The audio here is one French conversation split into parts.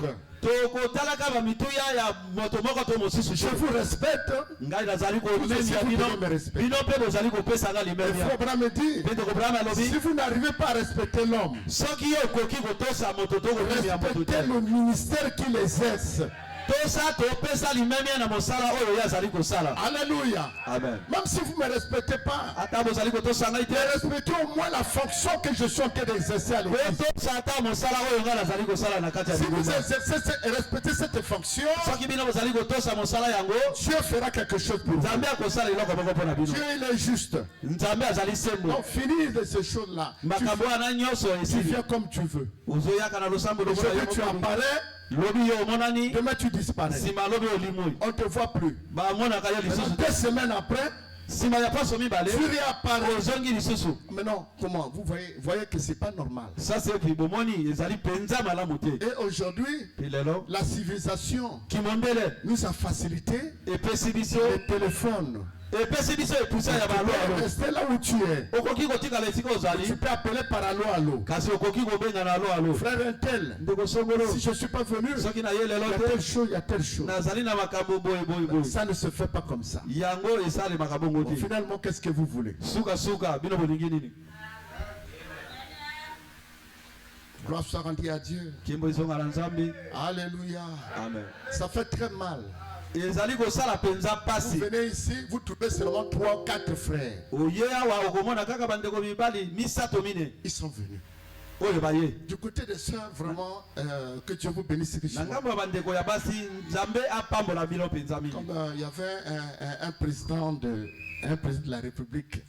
l'autre. Je vous respecte, mais si vous devez me respecter. Le frère Abraham me dit, si vous n'arrivez pas à respecter l'homme, respectez le ministère qui l'exerce. Alléluia. Amen. Même si vous ne me respectez pas, respectez au moins la fonction que je suis en train d'exercer à l'église. Si vous exercez et respectez cette fonction, Dieu fera quelque chose pour vous. Dieu il est juste. Donc finis de ces choses-là. Tu viens comme tu veux. Aujourd'hui tu apparais. Demain tu disparais. On ne te voit plus. 2 semaines après, tu réapparais. Maintenant, comment? Vous voyez que ce n'est pas normal. Et aujourd'hui, la civilisation nous a facilité les téléphones. Restez là où tu es. Tu peux appeler par allô. Frère Intel, si je ne suis pas venu, il y a telle chose. Ça ne se fait pas comme ça. Bon, finalement, qu'est-ce que vous voulez? Gloire soit rendue à Dieu. Alléluia. Amen. Ça fait très mal. Vous venez ici, vous trouvez seulement 3 ou 4 frères. Ils sont venus. Du côté des sœurs, vraiment, que Dieu vous bénisse richement. Comme il y avait un président de la République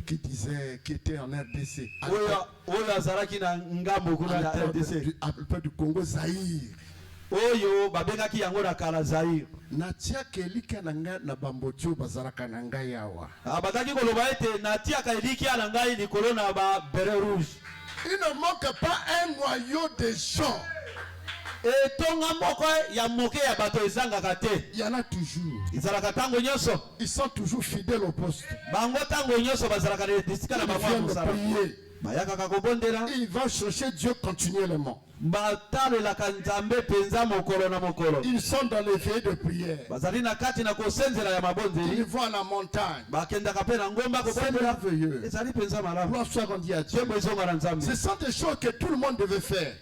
qui disait, qui était en RDC, un peu du Congo, Zaïre. Oyo babengaki yango na kala Zaire. Natia kelika nanga na bambotio bazaraka nanga yawa. Abakaki koloba ete natia keliki ya ngai likolo na ba beret rouge. Il ne manque pas un noyau de gens. Et tonga moko ya moke ya bato ezanga te. Il y en a toujours. Izalaka tango nyoso. Ils sont toujours fidèles au poste. Bango tango nyoso bazalaka de disika na bango musala. Il va chercher Dieu continuellement. Ils sont dans les veillées de prière. Ils vont à la montagne. C'est merveilleux. Gloire soit rendue à Dieu. Ce sont des choses que tout le monde devait faire.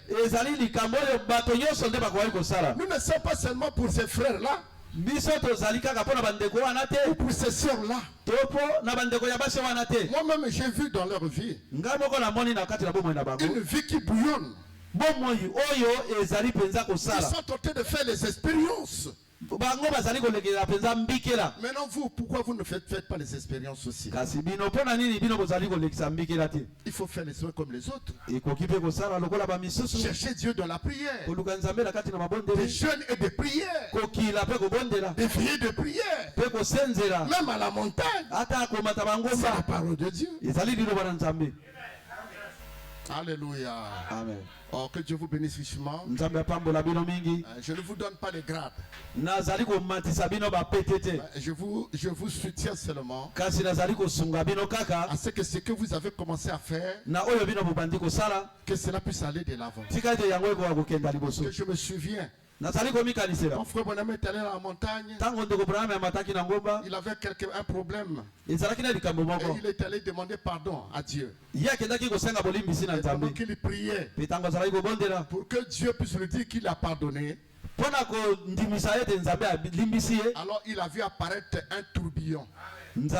Nous ne sommes pas seulement pour ces frères-là. Ou pour ces sœurs-là. Moi-même j'ai vu dans leur vie une vie qui bouillonne. Ils sont tentés de faire les expériences. Maintenant vous, pourquoi vous ne faites pas les expériences aussi? Il faut faire les soins comme les autres. Chercher Dieu dans la prière. Des jeûnes et des prières. Des veillées de prière. Même à la montagne. C'est la parole de Dieu. Alléluia. Amen. Oh, que Dieu vous bénisse richement. Je ne vous donne pas de grade. Je vous soutiens seulement à ce que vous avez commencé à faire, que cela puisse aller de l'avant. Que je me souviens. Mon frère Bonhomme est allé à la montagne. Il avait un problème. Et il est allé demander pardon à Dieu. Pendant qu'il priait pour que Dieu puisse lui dire qu'il a pardonné. Alors il a vu apparaître un tourbillon. Dieu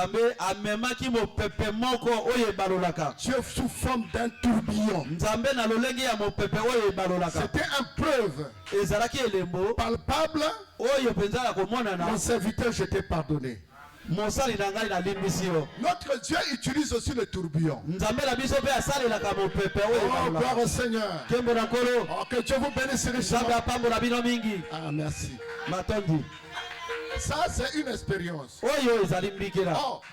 sous forme d'un tourbillon. C'était une preuve palpable. Mon serviteur, je t'ai pardonné. Notre Dieu utilise aussi le tourbillon. Oh, gloire au Seigneur. Oh, que Dieu vous bénisse richement. Ah, merci. Ça, c'est une expérience. Oh,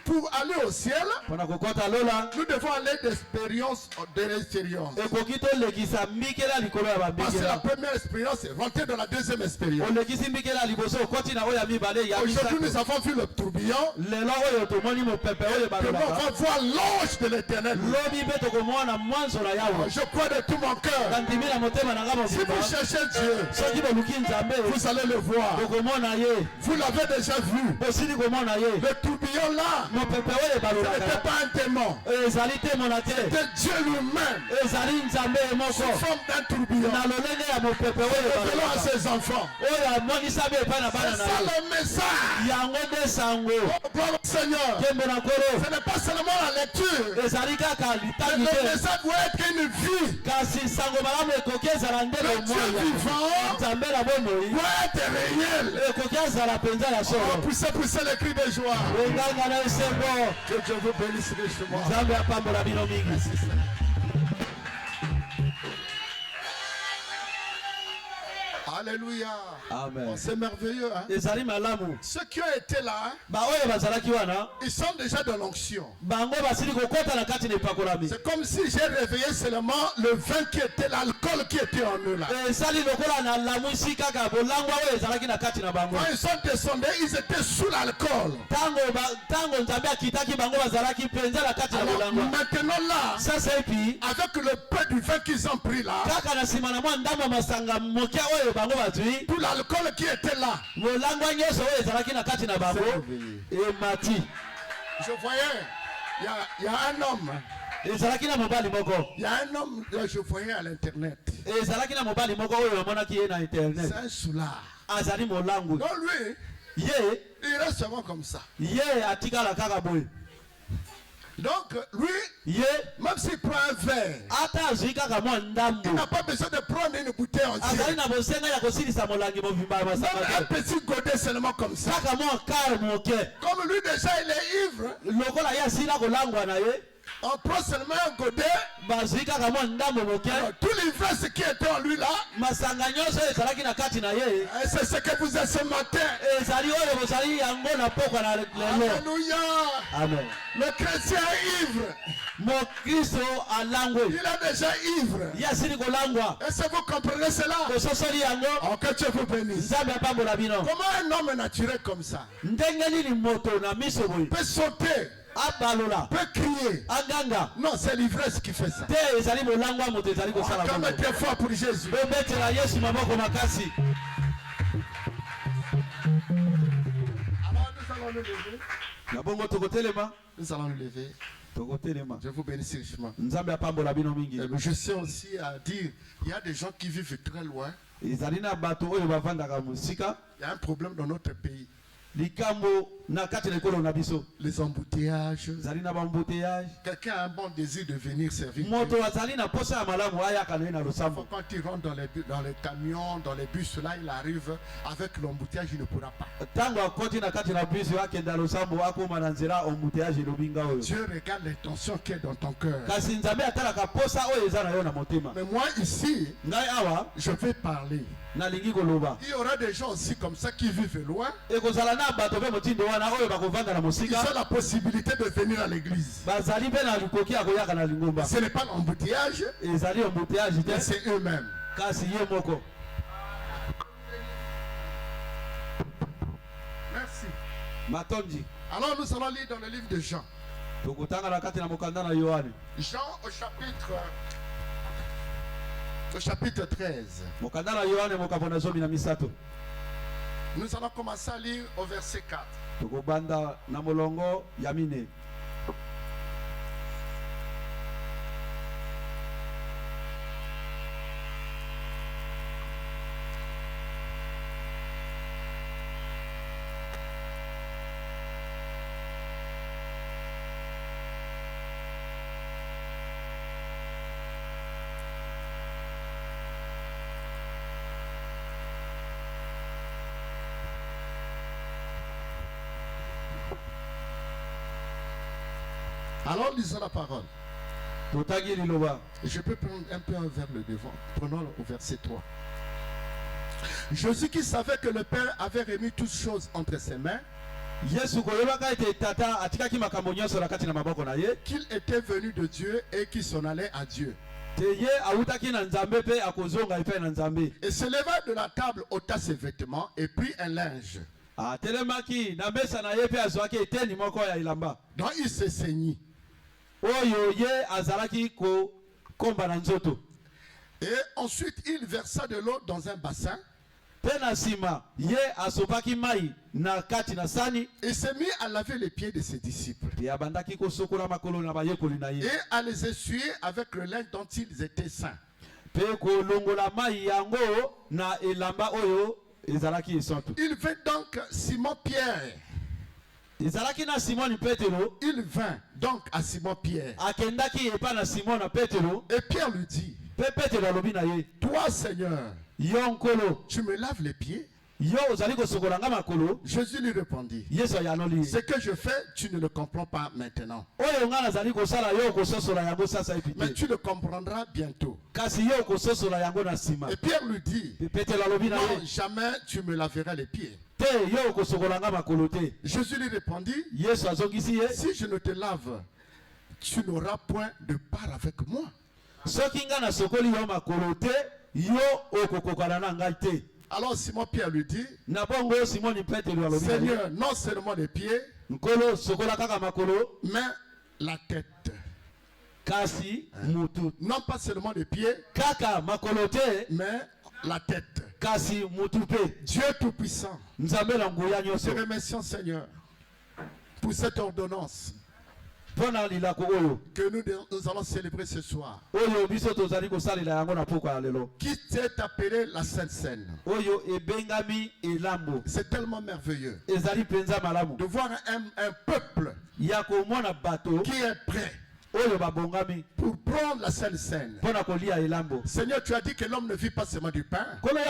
pour aller au ciel, nous devons aller d'expérience en expérience. Parce que la première expérience, c'est rentrer dans la deuxième expérience. Aujourd'hui, nous avons vu le tourbillon. Demain, on va voir l'ange de l'Éternel. Je crois de tout mon cœur. Si vous cherchez Dieu, vous allez le voir. Vous l'avez déjà vu. Le tourbillon là, ce n'était pas un démon. C'était Dieu lui-même. Sous forme d'un tourbillon. Révélons à ses enfants. C'est ça le message. Gloire au Seigneur. Ce n'est pas seulement la lecture. Le message doit être une vie. Le Dieu vivant doit être réel. Poussez les cris de joie. Que Dieu vous bénisse richement. Alléluia. Amen. Oh, c'est merveilleux. Hein? Ceux qui ont été là, ils sont déjà dans l'onction. C'est comme si j'ai réveillé seulement le vin qui était l'alcool qui était en eux là. Quand ils sont descendus, ils étaient sous l'alcool. Alors maintenant là, avec le peu du vin qu'ils ont pris là, tout l'alcool qui était là, je voyais, il y a un homme. Il y a un homme que je voyais à l'internet. C'est un soulard. Donc lui, il reste seulement comme ça. Donc lui, même s'il prend un verre, il n'a pas besoin de prendre une bouteille entière. Même un petit godet seulement comme ça. Comme lui déjà il est ivre, on prend seulement un godet. Tout l'ivresse qui était en lui là, c'est ce que vous êtes ce matin. Alléluia. Amen. Le chrétien ivre, il est déjà ivre. Est-ce que vous comprenez cela? Oh, que Dieu vous bénisse. Comment un homme naturel comme ça peut sauter, peut crier? Non, c'est l'ivresse qui fait ça. Comme très fort pour Jésus. Alors nous allons nous lever. Je vous bénis richement. Je sais aussi à dire, il y a des gens qui vivent très loin. Il y a un problème dans notre pays. Les embouteillages. Quelqu'un a un bon désir de venir servir. Quand il rentre dans les camions, dans les bus, là il arrive avec l'embouteillage, il ne pourra pas. Dieu regarde l'intention qui est dans ton cœur. Mais moi ici, je vais parler. Il y aura des gens aussi comme ça qui vivent loin. Ils ont la possibilité de venir à l'église. Ce n'est pas l'embouteillage, mais c'est eux-mêmes. Merci. Alors nous allons lire dans le livre de Jean. Jean au chapitre 13. Nous allons commencer à lire au verset 4. Alors lisons la parole. Je peux prendre un peu vers le devant. Prenons au verset 3. Jésus qui savait que le Père avait remis toutes choses entre ses mains, qu'il était venu de Dieu et qu'il s'en allait à Dieu. Et se leva de la table, ôta ses vêtements et prit un linge. Donc il se saignit. Et ensuite il versa de l'eau dans un bassin. Et s'est mis à laver les pieds de ses disciples. Et à les essuyer avec le linge dont ils étaient saints. Il vint donc Simon-Pierre. Il vint donc à Simon-Pierre. Et Pierre lui dit, toi Seigneur, tu me laves les pieds? Jésus lui répondit, ce que je fais, tu ne le comprends pas maintenant, mais tu le comprendras bientôt. Et Pierre lui dit, non, jamais tu me laveras les pieds. Jésus lui répondit, si je ne te lave, tu n'auras point de part avec moi. Alors Simon Pierre lui dit, Seigneur, non seulement les pieds, mais la tête. Non pas seulement les pieds, mais la tête. Dieu Tout-Puissant, te remercions Seigneur pour cette ordonnance que nous allons célébrer ce soir, qui t'est appelé la Sainte Seine. C'est tellement merveilleux de voir un peuple qui est prêt pour prendre la Sainte Seine. Seigneur, tu as dit que l'homme ne vit pas seulement du pain, mais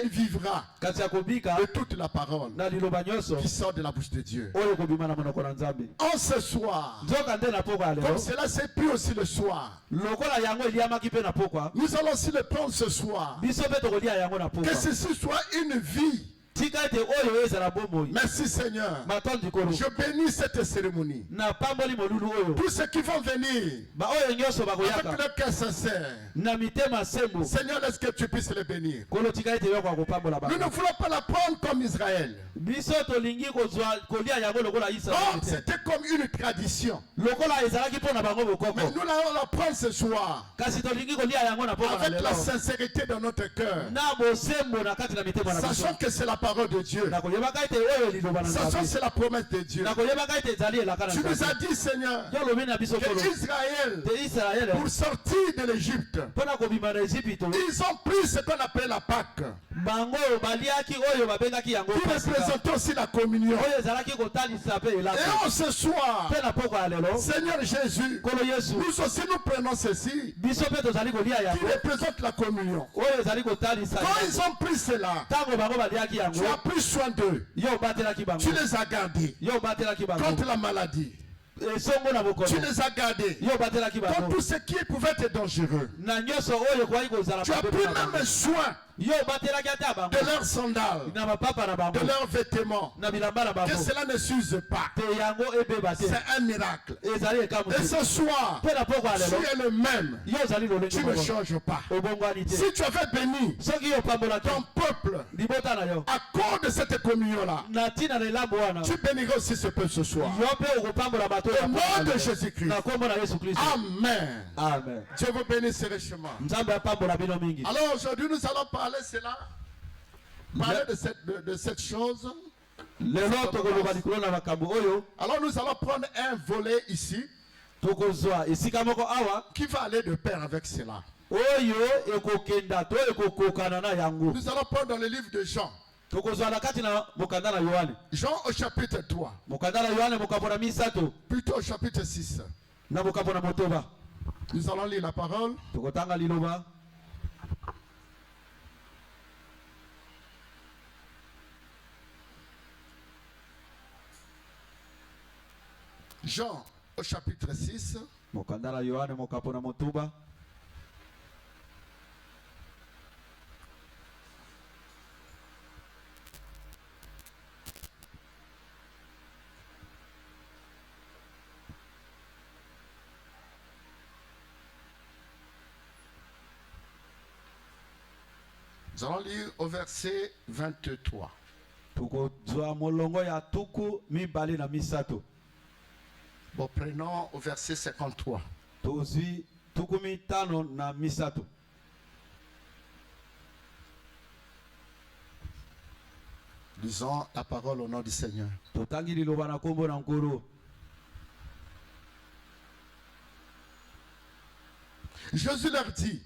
il vivra de toute la parole qui sort de la bouche de Dieu. En ce soir, comme cela s'est pris aussi le soir, nous allons aussi le prendre ce soir. Que ceci soit une vie. Merci Seigneur. Je bénis cette cérémonie. Tous ceux qui vont venir avec le cœur sincère, Seigneur, laisse que tu puisses les bénir. Nous ne voulons pas la prendre comme Israël. C'était comme une tradition. Mais nous allons la prendre ce soir avec la sincérité dans notre cœur, sachant que c'est la parole de Dieu. Sachant que c'est la promesse de Dieu. Tu nous as dit, Seigneur, que Israël, pour sortir de l'Égypte, ils ont pris ce qu'on appelle la Pâque, qui représente aussi la communion. Et en ce soir, Seigneur Jésus, nous aussi nous prenons ceci, qui représente la communion. Quand ils ont pris cela, tu as pris soin d'eux. Tu les as gardés contre la maladie. Tu les as gardés contre tout ce qui pouvait être dangereux. Tu as pris même soin de leurs sandales, de leurs vêtements, que cela ne s'use pas. C'est un miracle. Et ce soir, tu es le même. Tu ne changes pas. Si tu avais béni ton peuple à cause de cette communion-là, tu béniras aussi ce peuple ce soir. Au nom de Jésus-Christ. Amen. Amen. Dieu vous bénisse richement. Alors aujourd'hui nous allons parler cela, parler de cette chose. Alors nous allons prendre un volet ici qui va aller de pair avec cela. Nous allons prendre dans le livre de Jean. Jean au chapitre 3. Plutôt au chapitre 6. Nous allons lire la parole. Jean au chapitre 6. Nous allons lire au verset 23. Bon, prenons au verset 53. Lisons la parole au nom du Seigneur. Jésus leur dit,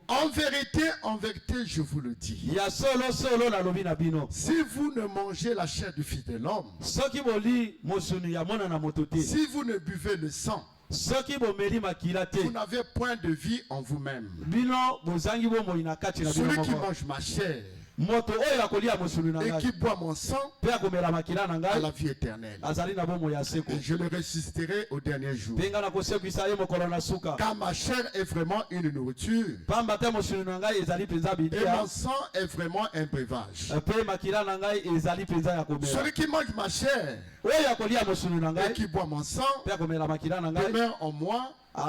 en vérité, je vous le dis. Si vous ne mangez la chair du Fils de l'homme, si vous ne buvez le sang, vous n'avez point de vie en vous-même. Celui qui mange ma chair et qui boit mon sang a la vie éternelle. Et je le ressusciterai au dernier jour. Car ma chair est vraiment une nourriture et mon sang est vraiment un breuvage. Celui qui mange ma chair et qui boit mon sang demeure en moi et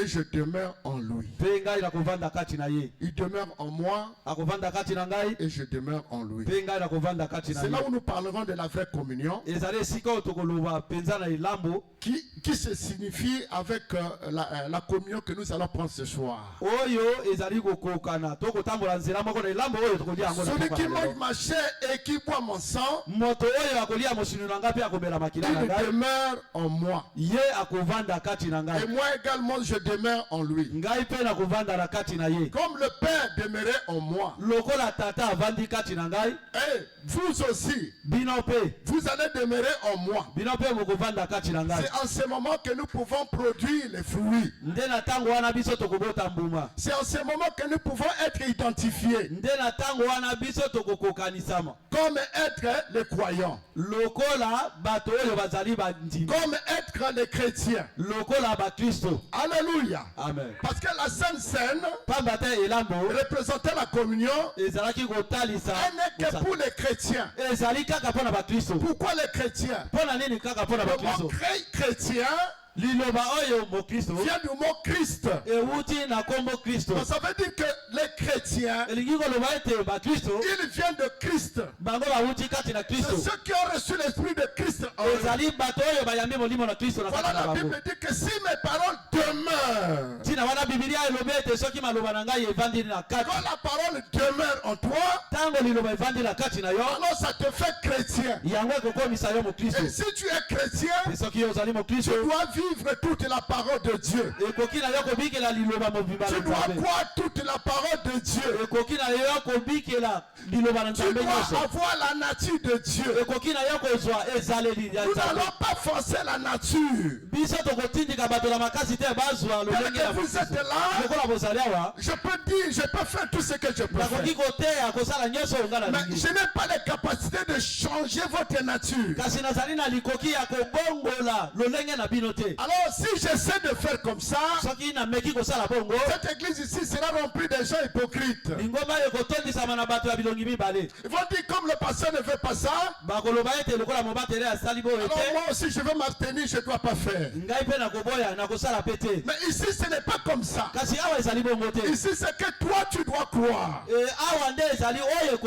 je demeure en lui. Il demeure en moi et je demeure en lui. C'est là où nous parlerons de la vraie communion qui se signifie avec la communion que nous allons prendre ce soir. Celui qui mange ma chair et qui boit mon sang, il demeure en moi. Et moi également je demeure en lui. Comme le Père demeurait en moi. Et vous aussi, vous allez demeurer en moi. C'est en ce moment que nous pouvons produire les fruits. C'est en ce moment que nous pouvons être identifiés comme être les croyants, comme être les chrétiens. Alléluia. Amen. Parce que la Sainte Seine représentait la communion. Elle n'est que pour les chrétiens. Pourquoi les chrétiens? Le mot chrétien vient du mot Christ. Donc ça veut dire que les chrétiens, ils viennent de Christ. C'est ceux qui ont reçu l'esprit de Christ en eux. Voilà, la Bible dit que si mes paroles demeurent, quand la parole demeure en toi, alors ça te fait chrétien. Et si tu es chrétien, tu dois vivre toute la parole de Dieu. Tu dois croire toute la parole de Dieu. Tu dois avoir la nature de Dieu. Nous n'allons pas forcer la nature. Tel que vous êtes là, je peux dire, je peux faire tout ce que je peux faire. Mais je n'ai pas la capacité de changer votre nature. Alors si j'essaie de faire comme ça, cette église ici sera remplie de gens hypocrites. Ils vont dire comme le pasteur ne fait pas ça, alors moi aussi je veux m'abstenir, je ne dois pas faire. Mais ici ce n'est pas comme ça. Ici c'est que toi tu dois croire.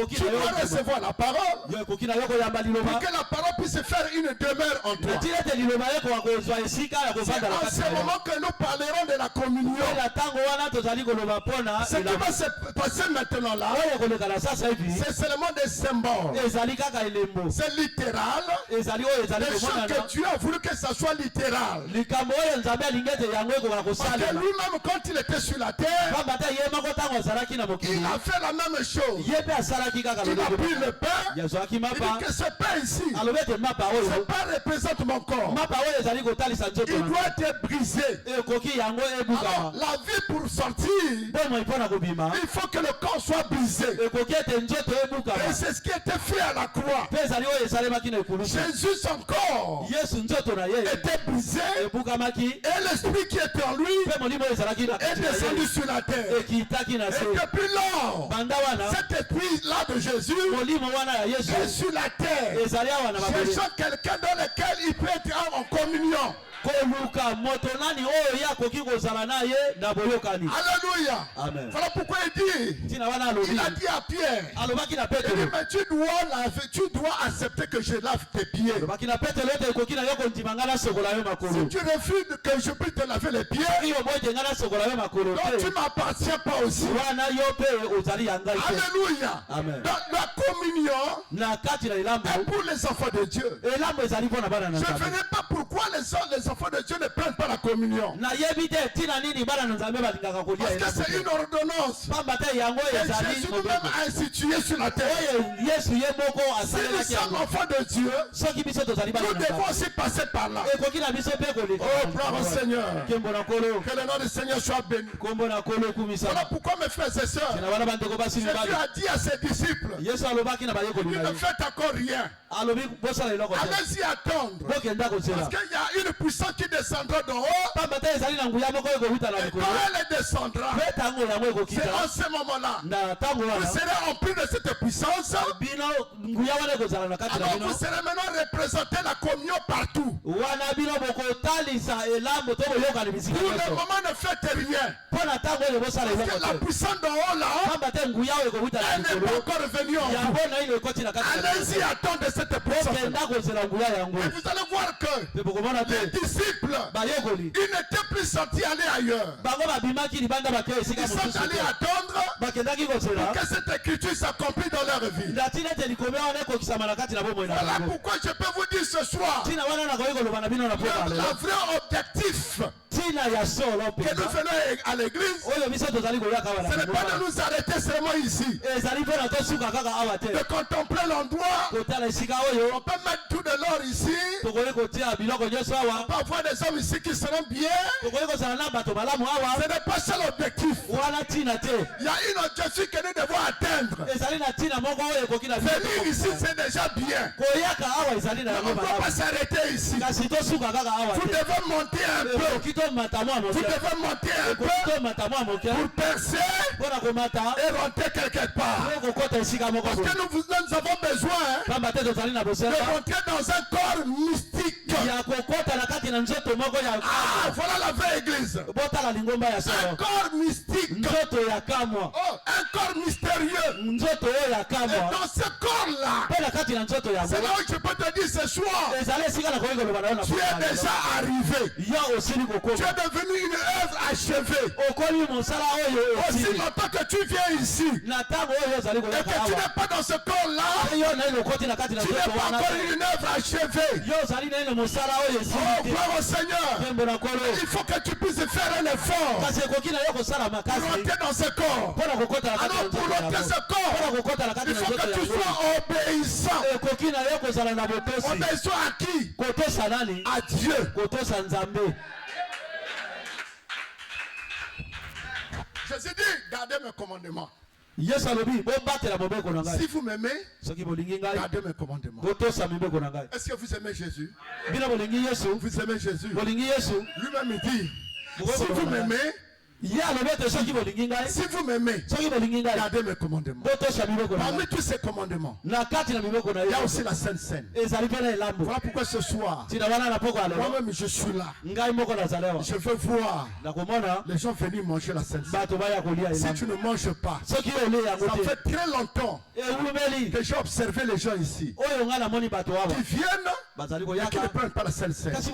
Tu dois recevoir la parole pour que la parole puisse faire une demeure en toi. C'est en ce moment que nous parlerons de la communion. Ce qui va se passer maintenant là, c'est seulement des symboles. C'est littéral. Les choses que Dieu a voulu que ça soit littéral. Parce que lui-même quand il était sur la terre, il a fait la même chose. Il a pris le pain. Il dit que ce pain ici, ce pain représente mon corps. Il doit être brisé. Alors, la vie pour sortir, il faut que le corps soit brisé. Et c'est ce qui était fait à la croix. Jésus, son corps était brisé. Et l'esprit qui était en lui est descendu sur la terre. depuis lors, cet esprit-là de Jésus est sur la terre. Cherchant quelqu'un dans lequel il peut être en communion. Alléluia. Amen. Voilà pourquoi il dit, il a dit à Pierre, il dit, mais tu dois accepter que je lave tes pieds. Si tu refuses que je puisse te laver les pieds, donc tu ne m'appartiens pas aussi. Alléluia. Amen. Donc la communion est pour les enfants de Dieu. Je ne verrai pas pourquoi les enfants de Dieu ne prennent pas la communion. Parce que c'est une ordonnance que Jésus nous-même a instituée sur la terre. Si nous sommes enfants de Dieu, nous devons aussi passer par là. Oh, bravo Seigneur. Que le nom du Seigneur soit béni. Voilà pourquoi mes frères et sœurs, Jésus a dit à ses disciples, il ne fait encore rien. Allez-y attendre. Parce qu'il y a une puissance qui descendra de haut. Et quand elle descendra, c'est en ce moment-là, vous serez emplis de cette puissance. Alors vous serez maintenant représenté la communion partout. Pour le moment, ne faites rien. Parce que la puissance de haut là, elle n'est pas encore venue en vous. Allez-y attendre cette puissance. Et vous allez voir que les disciples, ils n'étaient plus sortis aller ailleurs. Ils sont allés attendre pour que cette écriture s'accomplisse dans leur vie. Voilà pourquoi je peux vous dire ce soir, le vrai objectif que nous venons à l'église, ce n'est pas de nous arrêter seulement ici, de contempler l'endroit. On peut mettre tout de l'or ici. On peut avoir des hommes ici qui seront bien. Ce n'est pas ça l'objectif. Il y a une objectif que nous devons atteindre. Venir ici, c'est déjà bien. On ne peut pas s'arrêter ici. Vous devez monter un peu. Vous devez monter un peu pour percer et rentrer quelque part. Parce que nous avons besoin de rentrer dans un corps mystique. Ah, voilà la vraie église. Un corps mystique. Oh, un corps mystérieux. Et dans ce corps-là, c'est là où je peux te dire ce soir, tu es déjà arrivé. Tu es devenu une œuvre achevée. Aussi longtemps que tu viens ici et que tu n'es pas dans ce corps-là, tu n'es pas encore une œuvre achevée. Oh, gloire au Seigneur. Il faut que tu puisses faire un effort pour rentrer dans ce corps. Alors pour rentrer ce corps, il faut que tu sois obéissant. Obéissant à qui? À Dieu. Jésus dit, gardez mes commandements. Si vous m'aimez, gardez mes commandements. Est-ce que vous aimez Jésus? Vous aimez Jésus? Lui-même il dit, si vous m'aimez, si vous m'aimez, gardez mes commandements. Parmi tous ces commandements, il y a aussi la Sainte Seine. Voilà pourquoi ce soir, moi-même je suis là. Je veux voir les gens venir manger la Sainte Seine. Si tu ne manges pas, ça fait très longtemps que j'ai observé les gens ici qui viennent et qui ne prennent pas la Sainte Seine. Ce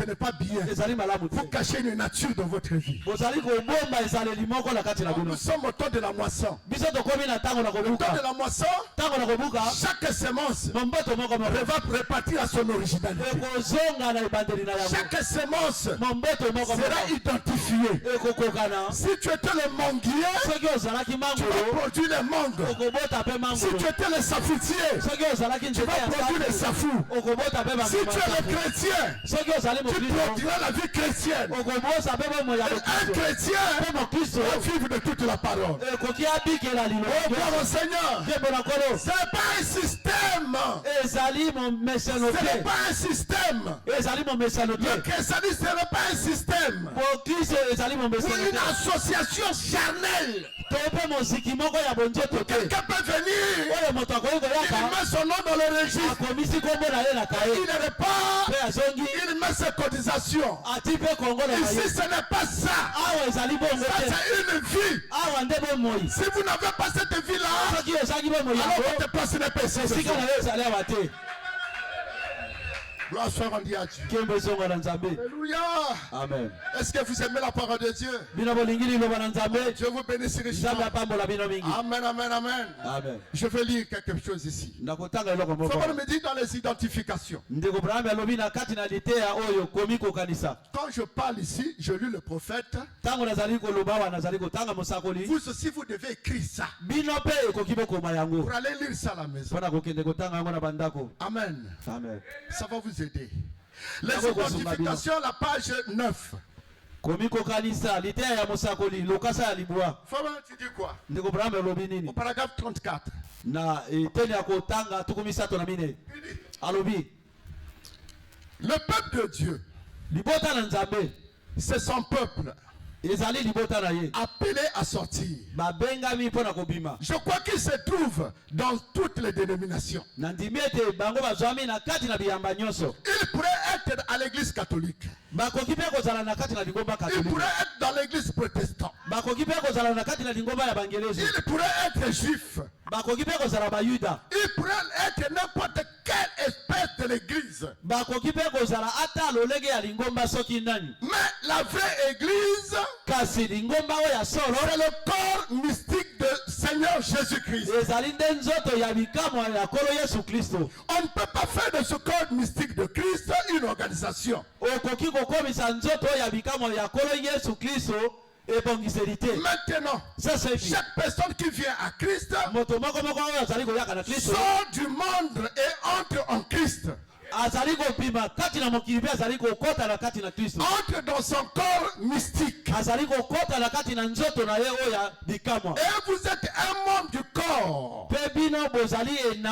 n'est pas bien. Vous cachez une nature dans votre vie. Nous sommes au temps de la moisson. Le temps de la moisson, chaque semence va repartir à son originalité. Chaque semence sera identifiée. Si tu étais le manguier, tu vas produire les mangues. Si tu étais le safoutier, tu vas produire les safous. Si tu es le chrétien, tu produiras la vie chrétienne. Un chrétien doit vivre de toute la parole. Oh, gloire au Seigneur. Ce n'est pas un système. Ce n'est pas un système. Le christianisme n'est pas un système. Ou une association charnelle. Quelqu'un peut venir, il met son nom dans le registre, il ne repart, il met ses cotisations. Ici ce n'est pas ça. Ça c'est une vie. Si vous n'avez pas cette vie là, alors votre place n'est pas ici. Gloire soit rendue à Dieu. Alléluia. Amen. Est-ce que vous aimez la parole de Dieu? Je vous bénisse richement. Amen, amen, amen. Amen. Je vais lire quelque chose ici. Il faut me dire dans les identifications. Quand je parle ici, je lis le prophète. Vous aussi, vous devez écrire ça. Pour aller lire ça à la maison. Amen. Amen. Ça va vous aider. Les identifications, la page 9. Komiko kanisa litea ya musakoli lokasa ya libwa. Fama tu dis quoi? Ndiko brame lobi nini? Au paragraphe 34. Na teni ya kotanga tukumisato na mine. Alobi. Le peuple de Dieu. Libota na Nzambe. C'est son peuple. Appelé à sortir. Je crois qu'il se trouve dans toutes les dénominations. Il pourrait être à l'église catholique. Il pourrait être dans l'église protestante. Il pourrait être juif. Il pourrait être n'importe quelle espèce de l'église. Mais la vraie église, c'est le corps mystique de Seigneur Jésus-Christ. On ne peut pas faire de ce corps mystique de Christ une organisation. Maintenant, chaque personne qui vient à Christ sort du monde et entre en Christ. Entre dans son corps mystique. Et vous êtes un membre du corps. Et là,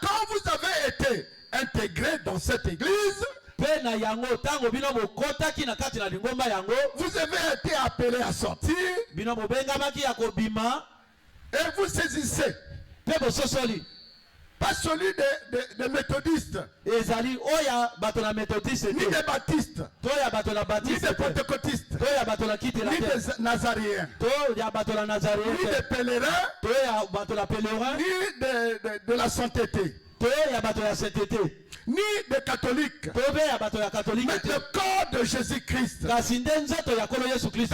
quand vous avez été intégré dans cette église, vous avez été appelé à sortir. Et vous saisissez. Pas celui des méthodistes, ni des baptistes, ni des pentecôtistes, ni des nazaréens, ni des pèlerins, ni de la sainteté, ni des catholiques, mais le corps de Jésus-Christ, dans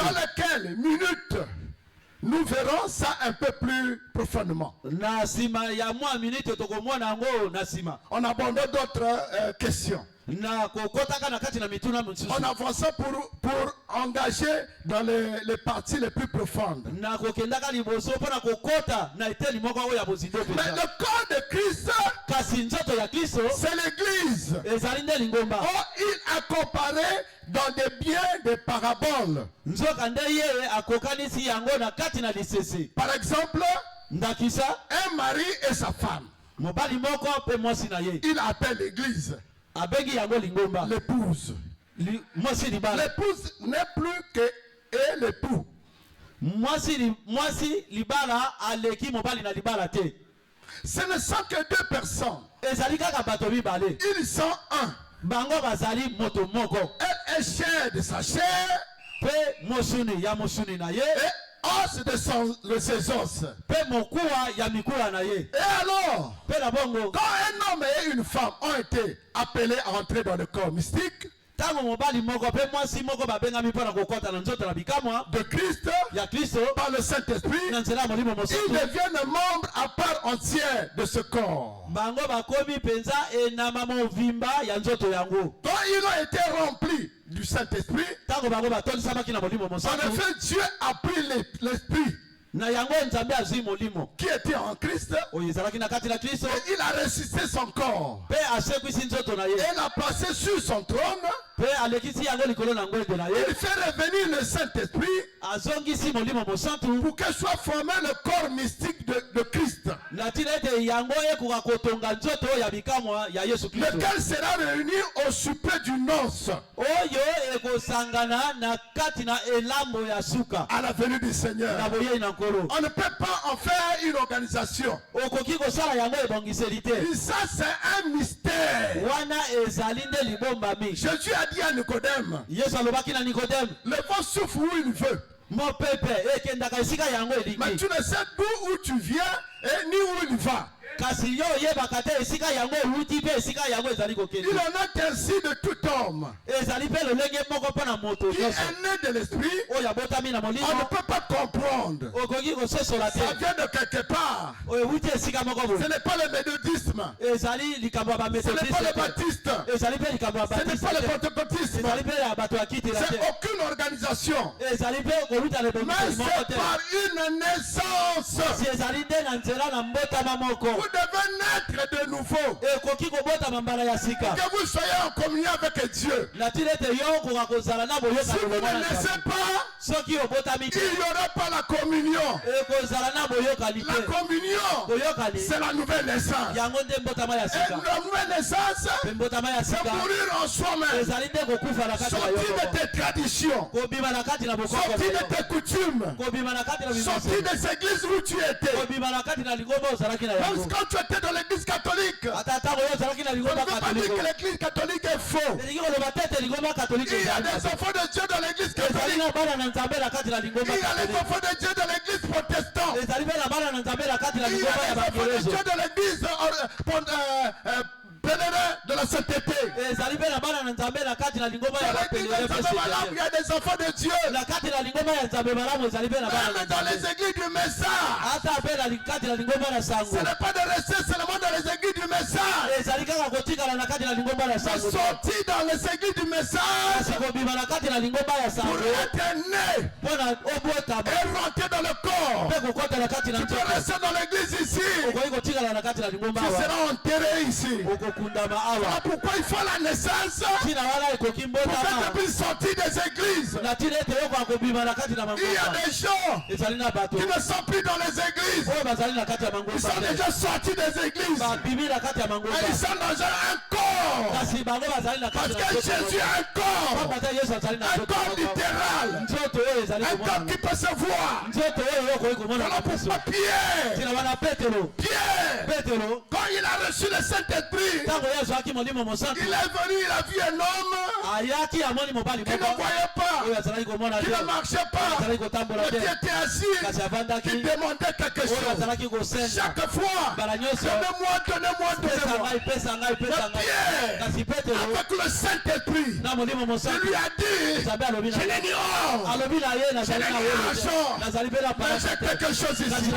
lequel nous verrons ça un peu plus profondément. On aborde d'autres questions. On avance pour engager dans les parties les plus profondes. Mais le corps de Christ, c'est l'église. Oh, il a comparé dans des biens des paraboles. Par exemple, un mari et sa femme. Il appelle l'église l'épouse. L'épouse n'est plus que l'époux. Ce ne sont que deux personnes. Ils sont un. Elle est chair de sa chair et os de ses os. Et alors, quand un homme et une femme ont été appelés à entrer dans le corps mystique de Christ par le Saint-Esprit, ils deviennent membres à part entière de ce corps. Quand ils ont été remplis du Saint-Esprit, en effet Dieu a pris l'esprit qui était en Christ, et il a ressuscité son corps. Et il a placé sur son trône. Il fait revenir le Saint-Esprit pour que soit formé le corps mystique de Christ, lequel sera réuni au souper du noces à la venue du Seigneur. On ne peut pas en faire une organisation. Ça, c'est un mystère. Jésus a dit à Nicodème, le vent souffle où il veut. Mais tu ne sais d'où tu viens et ni où il va. Il en est ainsi de tout homme qui est né de l'esprit. On ne peut pas comprendre. Ça vient de quelque part. Ce n'est pas le méthodisme. Ce n'est pas le baptiste. Ce n'est pas le pentecôtisme. C'est aucune organisation. Mais c'est par une naissance. Vous devez naître de nouveau. Que vous soyez en communion avec Dieu. Si vous ne naissez pas, il n'y aura pas la communion. La communion, c'est la nouvelle naissance. Et la nouvelle naissance, c'est mourir en soi-même. Sortir de tes traditions. Sortir de tes coutumes. Sortir des églises où tu étais. Même quand tu étais dans l'église catholique, on ne peut pas dire que l'église catholique est faux. Il y a des enfants de Dieu dans l'église catholique. Il y a les enfants de Dieu dans l'église protestante. Il y a les enfants de Dieu dans l'église pénétrée de la sainteté. Il y a des enfants de Dieu. Même dans les églises du message. Ce n'est pas de rester seulement dans les églises du message. Mais sortir dans les églises du message pour être né et rentrer dans le corps. Tu peux rester dans l'église ici. Tu seras enterré ici. Voilà pourquoi il faut la naissance pour que tu puisses sortir des églises. Il y a des gens qui ne sont plus dans les églises. Ils sont déjà sortis des églises. Et ils sont dans un corps. Parce que Jésus a un corps. Un corps littéral. Un corps qui peut se voir. Voilà pourquoi Pierre, quand il a reçu le Saint-Esprit, il est venu, il a vu un homme qui ne voyait pas, qui ne marchait pas, mais qui était assis, qui demandait quelque chose. Chaque fois, donnez-moi. Pierre, avec le Saint-Esprit, il lui a dit, je n'ai ni or, je n'ai ni argent, mais j'ai quelque chose ici.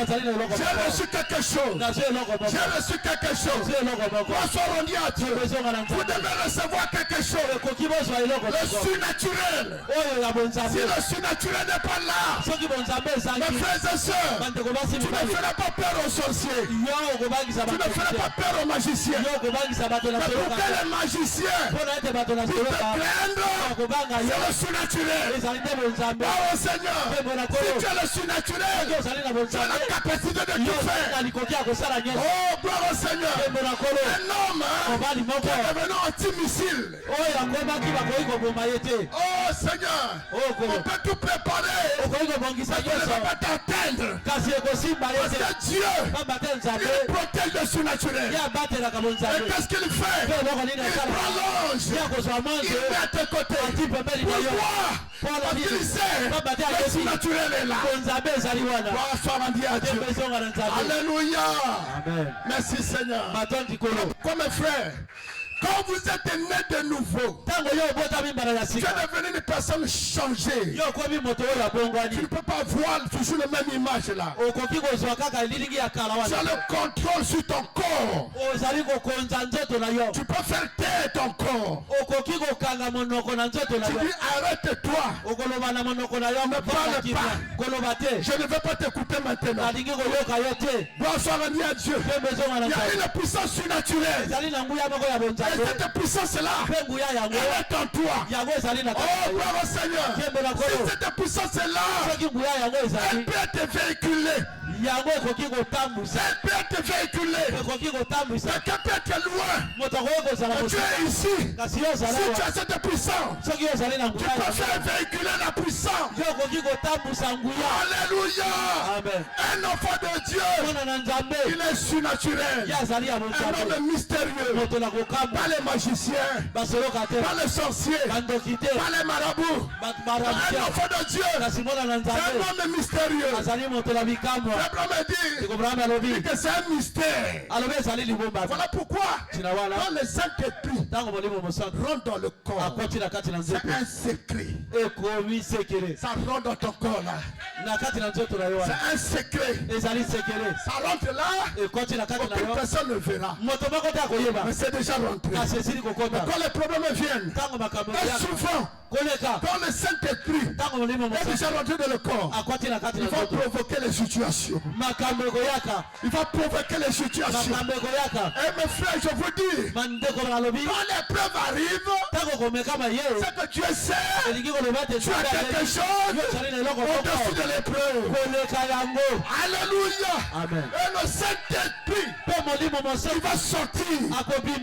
J'ai reçu quelque chose. Rendez à Dieu. Vous devez recevoir quelque chose. Le surnaturel. Si le surnaturel n'est pas là, mes frères et sœurs, tu ne feras pas peur aux sorciers. Tu ne feras pas peur aux magiciens. Mais pour que les magiciens puissent te craindre, c'est le surnaturel. Oh Seigneur, si tu as le surnaturel, tu as la capacité de tout faire. Oh gloire au Seigneur. Un homme qui est devenu anti-missile. Oh Seigneur, on peut tout préparer. On ne va pas t'atteindre. Parce que Dieu, il protège le surnaturel. Et qu'est-ce qu'il fait? Il prolonge. Il met à tes côtés. Pourquoi? Parce qu'il sait le surnaturel est là. Gloire soit rendue à Dieu. Alléluia. Merci Seigneur. Comme mes frères, Quand vous êtes né de nouveau, tu es devenu une personne changée. Tu ne peux pas voir toujours la même image là. Tu as le contrôle sur ton corps. Tu peux faire taire ton corps. Tu dis arrête-toi. Ne parle pas. Je ne vais pas t'écouter maintenant. Bonsoir à Dieu. Il y a une puissance surnaturelle. Et cette puissance-là, elle est en toi. Oh, bravo Seigneur. Si cette puissance-là, elle peut te véhiculer. Elle peut te véhiculer. Quelqu'un peut être loin. Tu es ici. Si tu as cette puissance, tu peux faire véhiculer la puissance. Alléluia. Un enfant de Dieu, il est surnaturel. Un homme mystérieux. Pas les magiciens, pas les sorciers, pas les marabouts. Un enfant de Dieu, un homme mystérieux. Abraham dit que c'est un mystère. Voilà pourquoi quand le Saint-Esprit rentre dans le corps, c'est un secret. Ça rentre dans ton corps là. C'est un secret. Ça rentre là. Aucune personne ne verra. Mais c'est déjà rentré. Mais quand les problèmes viennent, et souvent, quand le Saint-Esprit est déjà rentré dans le corps, il va provoquer les situations. Il va provoquer les situations. Et mes frères, je vous dis, quand l'épreuve arrive, c'est que tu essaies, tu as quelque chose au-dessus de l'épreuve. Alléluia. Amen. Et le Saint-Esprit, il va sortir.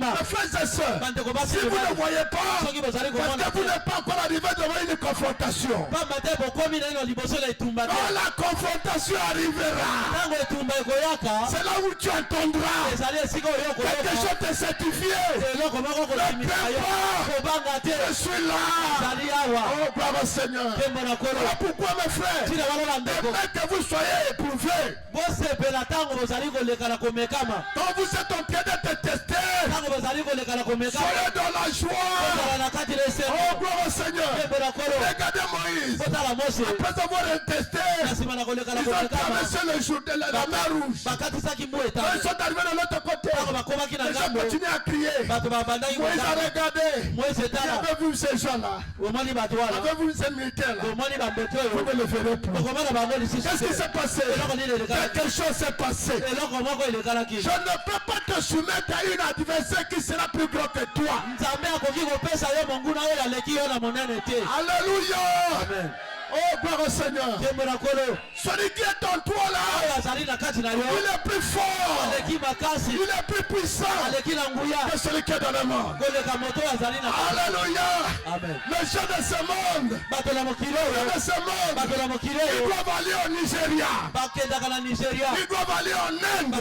Mes frères et sœurs, si vous ne voyez pas, parce que vous n'êtes pas encore arrivé devant une confrontation. Quand la confrontation arrivera, c'est là où tu entendras quelque chose de certifié. Ne pas, je suis là. Oh, bravo Seigneur. Voilà pourquoi mes frères, j'aimerais que vous soyez éprouvés. Quand vous êtes en train de te tester, soyez dans la joie. Oh, bravo Seigneur. Regardez Moïse. Après avoir testé, ils ont traversé le jour de la mer rouge. Quand ils sont arrivés de l'autre côté, les gens continuaient à crier. Moïse a regardé. Il avait vu ces gens-là. Il avait vu ces militaires-là. Vous ne le verrez plus. Qu'est-ce qui s'est passé? Quelque chose s'est passé. Je ne peux pas te soumettre à une adversaire qui sera plus grand que toi. Alléluia. Amen. Oh, gloire au Seigneur. Celui qui est en toi là, il est plus fort, il est plus puissant que celui qui est dans le monde. Alléluia. Amen. Les gens de ce monde, ils doivent aller au Nigeria, ils doivent aller en Inde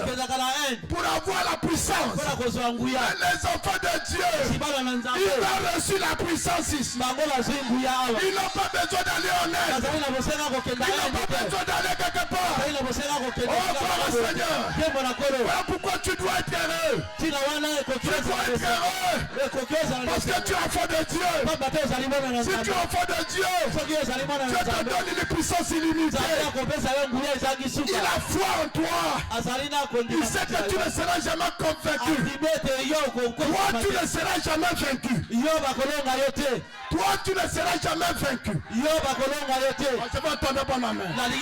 pour avoir la puissance. Mais les enfants de Dieu, ils ont reçu la puissance ici. Ils n'ont pas besoin d'aller en Inde. Il n'a pas besoin d'aller quelque part. Oh, gloire au Seigneur. Voilà pourquoi tu dois être heureux. Tu dois être heureux. Parce que tu es enfant de Dieu. Si tu es enfant de Dieu, Dieu te donne une puissance illimitée. Il a foi en toi. Il sait que tu ne seras jamais convaincu. Toi, tu ne seras jamais vaincu. Toi, tu ne seras jamais vaincu. Je vais entendre bon amen. Merci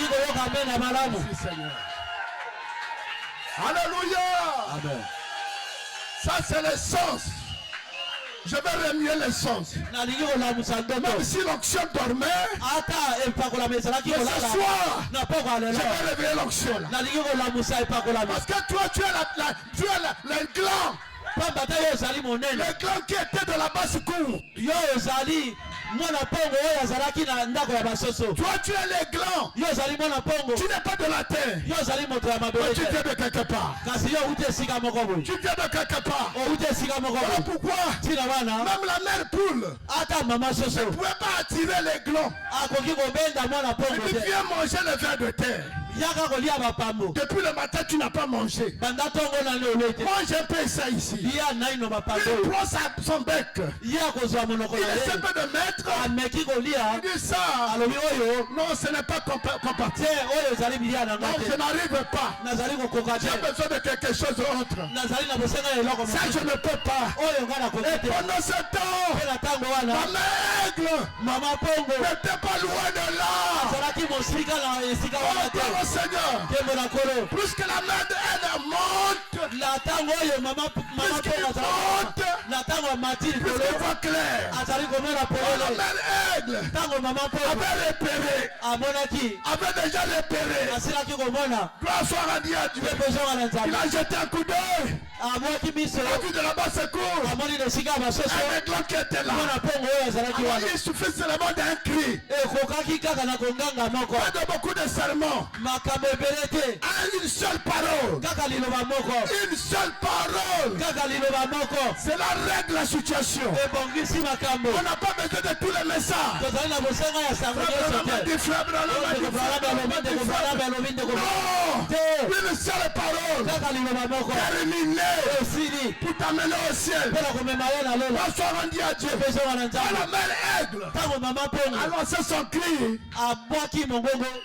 Seigneur. Alléluia. Amen. Ça c'est l'essence. Je vais remuer l'essence. Même si l'onction dormait, que ce soir, je vais réveiller l'onction. Parce que toi, tu es le gland. Le gland qui était de la basse cour. Toi tu es les glands. Tu n'es pas de la terre. Mais tu viens de quelque part. Tu viens de quelque part. Voilà pourquoi même la mère poule ne pouvait pas attirer les glands. Il dit viens manger le ver de terre. Depuis le matin, tu n'as pas mangé. Mange un peu ça ici. Il prend son bec. Il essaie de mettre. Il dit ça. Non, ce n'est pas compatible. Non, je n'arrive pas. J'ai besoin de quelque chose d'autre. Ça, je ne peux pas. Et pendant ce temps, ma maigre n'était pas loin de là. Oh, Seigneur. Plus que la main elle monte, plus qu'il monte, plus qu'il voit clair. Oh, la mère aigle avait repéré, avait déjà repéré. Gloire soit rendue à Dieu. Il a jeté un coup d'œil. La vue de là-bas secours. Un aigle qui était là. Alors il suffit seulement d'un cri. Pas de beaucoup de serments. Une seule parole. Une seule parole. Cela règle la situation. On n'a pas besoin de tous les messages. Non. Une seule parole. Terminée. Pour t'amener au ciel. On soit rendu à Dieu. À la mère aigle. Alors c'est son cri.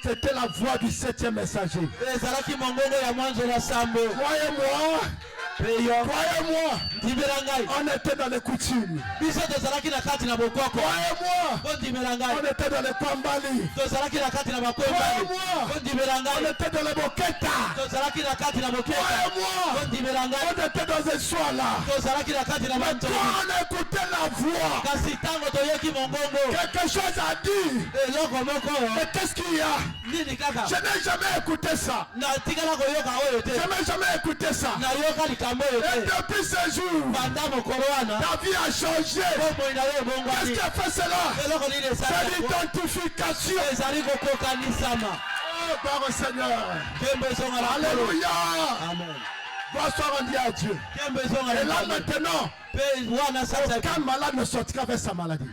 C'était la voix du 7e messager. Croyez-moi. Croyez-moi, on était dans les coutumes. Croyez-moi, on était dans les pambali. Croyez-moi, on était dans les boquetas. Croyez-moi, on était dans ces soirs-là. Mais quand on écoutait la voix, quelque chose a dit. Mais qu'est-ce qu'il y a? Je n'ai jamais écouté ça. Je n'ai jamais écouté ça. Et depuis ce jour, ta vie a changé. Qu'est-ce qui a fait cela? C'est l'identification. Oh, gloire au Seigneur. Alléluia. Amen. Gloire soit rendue à Dieu. Et là maintenant, aucun malade ne sortira avec sa maladie.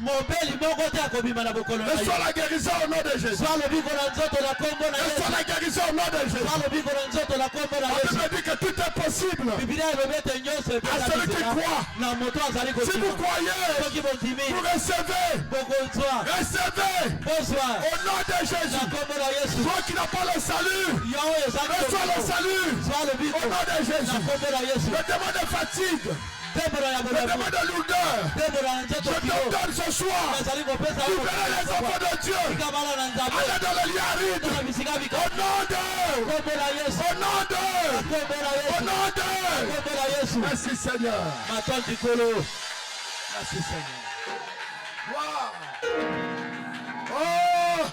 Reçois la guérison au nom de Jésus. Reçois la guérison au nom de Jésus. La Bible dit que tout est possible à celui qui croit. Si vous croyez, vous recevez. Recevez au nom de Jésus. Toi qui n'as pas le salut, reçois le salut au nom de Jésus. Le démon de fatigue, le démon de lourdeur, je te donne ce soir. Libérez les enfants de Dieu. Allez dans le lieu aride. Au nom de merci Seigneur. Merci Seigneur. Wow. Oh,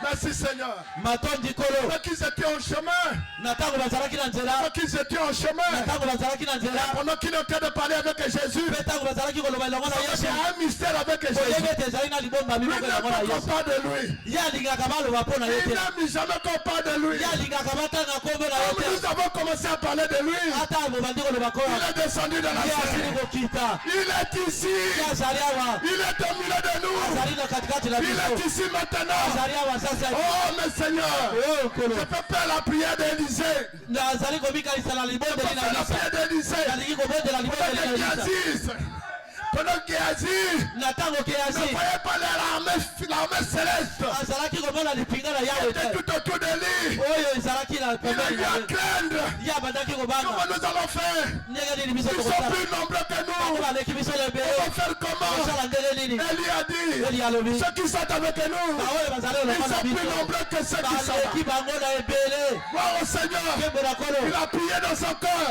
merci Seigneur. Ceux qui étaient en chemin. Ceux qui étaient en chemin. Pendant qu'ils étaient en train de parler avec Jésus. Il y a un mystère avec Jésus. Lui n'aime pas qu'on parle de lui. Il n'aime jamais qu'on parle de lui. Comme nous avons commencé à parler de lui, il est descendu dans la terre. Il est ici. Il est au milieu de nous. Il est ici maintenant. Oh mais Seigneur, je peux faire la prière d'Élisée. Je peux faire la prière d'Élisée. Pendant Géasi ne voyait pas l'armée céleste. Il était tout autour de lui. Il a eu à craindre. Comment nous allons faire? Ils sont plus nombreux que nous. On va faire comment? Élie a dit, ceux qui sont avec nous, ils sont plus nombreux que ceux qui sont là. Gloire au Seigneur. Il a prié dans son cœur.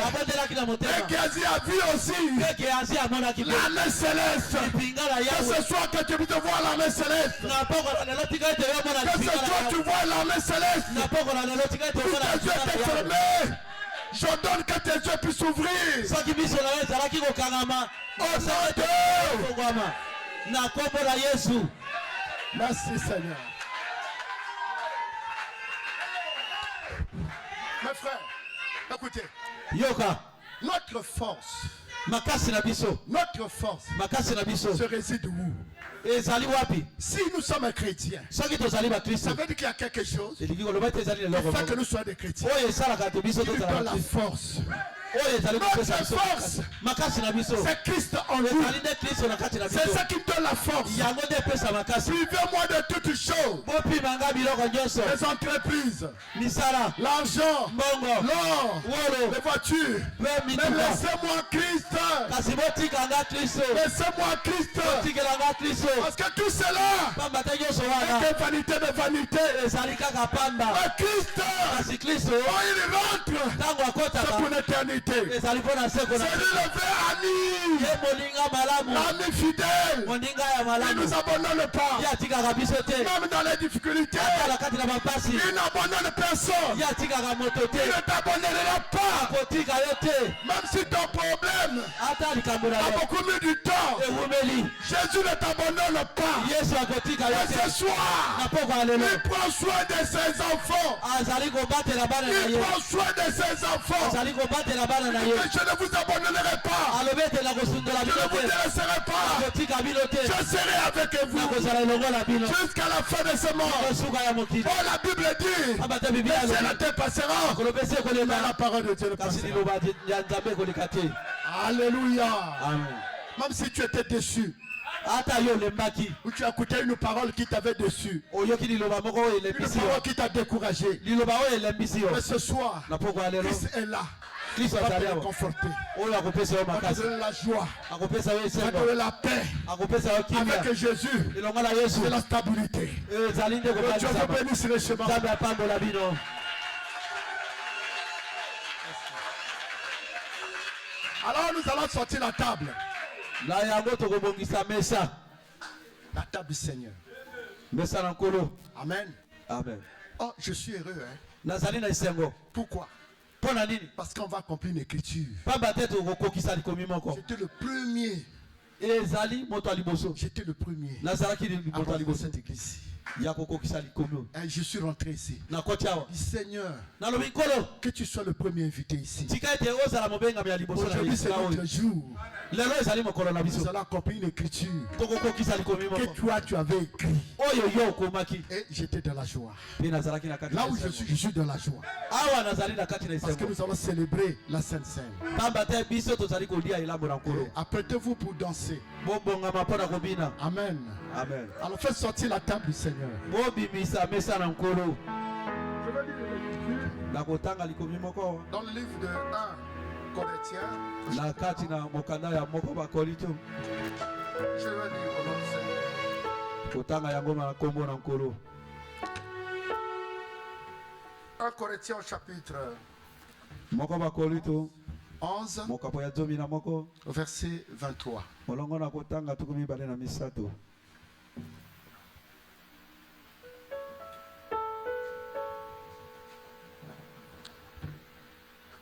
Et Géasi a vu aussi l'armée céleste. Que ce soit que tu puisses voir l'armée céleste. Que ce soit tu vois l'armée céleste. Tous tes yeux étaient fermés. J'ordonne que tes yeux puissent s'ouvrir. Au nom de merci Seigneur. Mes frères, écoutez. Notre force. Notre force se réside où? Si nous sommes chrétiens, ça veut dire qu'il y a quelque chose qui fait que nous soyons des chrétiens. Il nous donne la force. Notre force, c'est Christ en nous. C'est ça qui me donne la force. Suivez-moi de toutes choses. Les entreprises, l'argent, l'or, les voitures. Mais laissez-moi Christ. Laissez-moi Christ. Parce que tout cela est vanité de vanité. Mais Christ, quand il rentre, c'est pour l'éternité. C'est lui le vrai ami. L'ami fidèle. Il ne nous abandonne pas. Même dans les difficultés, il n'abandonne personne. Il ne t'abandonnera pas. Même si ton problème a beaucoup mis du temps, Jésus ne t'abandonne pas. Et ce soir, il prend soin de ses enfants. Il prend soin de ses enfants. Je ne vous abandonnerai pas. Je ne vous délaisserai pas. Je serai avec vous jusqu'à la fin de ce monde. Oh, la Bible dit, laissez la terre passera, mais la parole de Dieu ne passera. Alléluia. Même si tu étais déçu, ou tu as écouté une parole qui t'avait déçu, une parole qui t'a découragé, mais ce soir, Christ est là. Christ va te conforter. Va te donner la joie. Va te donner la paix. Avec Jésus, c'est la stabilité. Que Dieu te bénisse le chemin. Alors nous allons sortir la table. La table du Seigneur. Amen. Amen. Oh, je suis heureux. Hein? Pourquoi? Parce qu'on va accomplir une écriture. J'étais le premier. J'étais le premier à cette église. Et je suis rentré ici. Seigneur, que tu sois le premier invité ici. Aujourd'hui c'est notre jour. Nous allons accomplir une écriture que toi tu avais écrit. Et j'étais dans la joie. Là où je suis dans la joie. Parce que nous allons célébrer la Sainte Seine. Apprêtez-vous pour danser. Amen. Amen. Alors faites sortir la table du Seigneur. Je vais lire l'écriture dans le livre de 1 Corinthiens. Je vais lire au nom du Seigneur. 1 Corinthiens au chapitre 11 verset 23.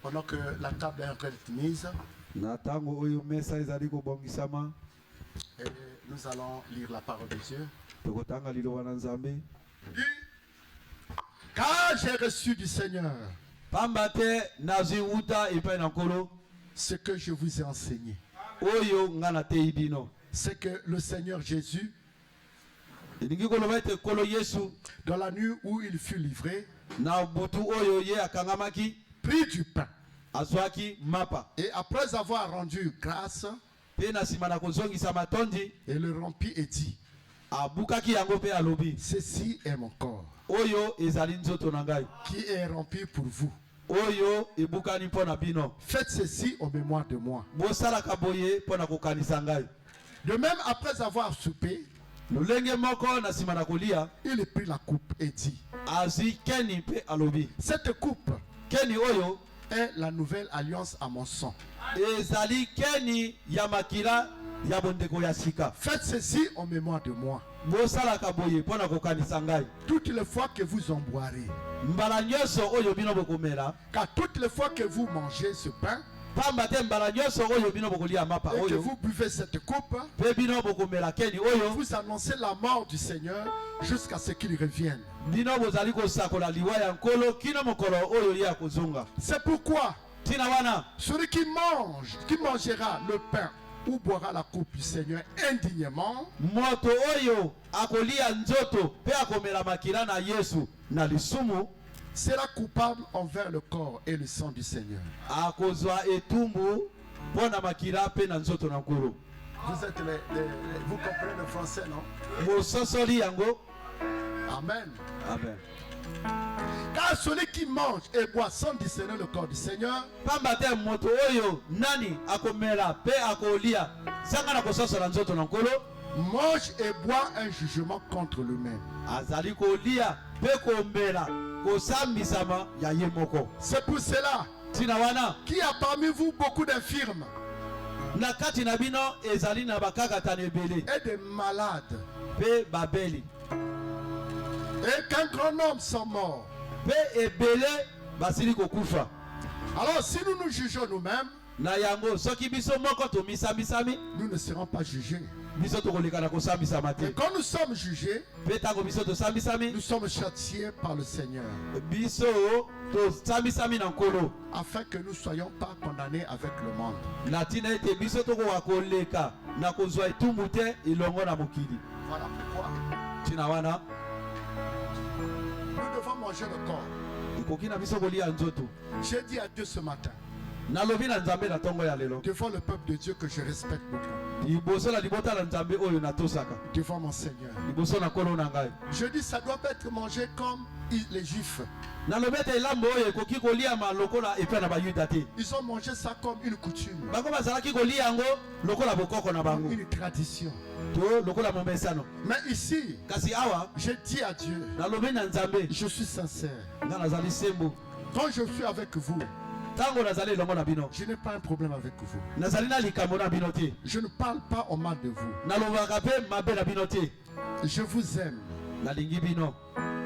Pendant que la table est en train d'être mise, et nous allons lire la parole de Dieu. Car j'ai reçu du Seigneur ce que je vous ai enseigné. C'est que le Seigneur Jésus, dans la nuit où il fut livré, prit du pain. Et après avoir rendu grâce, et le rompit et dit, ceci est mon corps qui est rompu pour vous. Faites ceci en mémoire de moi. De même, après avoir soupé, il prit la coupe et dit, cette coupe est la nouvelle alliance à mon sang. Faites ceci en mémoire de moi. Toutes les fois que vous en boirez, car toutes les fois que vous mangez ce pain et que vous buvez cette coupe, vous annoncez la mort du Seigneur jusqu'à ce qu'il revienne. C'est pourquoi celui qui mangera le pain ou boira la coupe du Seigneur indignement, moto oyo akolia nzoto pe akomela makila na Yesu na lisumu sera coupable envers le corps et le sang du Seigneur. akozwa etumbu pona makila pe na nzoto na nkulu. Vous comprenez le français, non? Mososoli yango. Amen. Amen. Car celui qui mange et boit sans discerner le corps du Seigneur, pambate moto oyo nani akomela pe akolia sanga na kososola nzoto na nkolo mange et boit un jugement contre lui-même. azali kolia pe komela kosambisama ya ye moko. C'est pour cela tina wana qu'il y a parmi vous beaucoup d'infirmes na kati na bino ezali na bakakatana ebele et des malades, pe babeli et qu'un grand nombre sont morts. pe ebele basili kokufa. Alors si nous nous jugeons nous-mêmes, na yango soki biso moko tomisamisami nous ne serons pas jugés. biso tokoleka na kosambisama te. Et quand nous sommes jugés, pe tango biso tosambisami nous sommes châtiés par le Seigneur, biso tosambisami na nkolo afin que nous ne soyons pas condamnés avec le monde. na tina ete biso tokoka koleka na kozwa etumbu te ilongo na mokili. Voilà pourquoi tina wana nous devons manger le corps. ekoki na biso kolia nzoto. J'ai dit à Dieu ce matin, nalobi na nzambe na ntongo ya lelo devant le peuple de Dieu que je respecte beaucoup, liboso na libota na nzambe oyo natosaka devant mon Seigneur, liboso na nkolo na ngai je dis ça doit pas être mangé comme les Juifs. nalobi ete elambo oyo ekoki koliama lokola epai na bayuda te. Ils ont mangé ça comme une coutume, bango bazalaki kolia yango lokola bokoko na bango une tradition. to lokola momesano. Mais ici, kasi awa je dis à Dieu, nalobi na nzambe je suis sincère. nga nazali sembo. Quand je suis avec vous, ntango nazali elongo na bino je n'ai pas un problème avec vous. nazali na likambo na bino te. Je ne parle pas au mal de vous. nalobaka mpe mabe na bino te. Je vous aime. nalingi bino.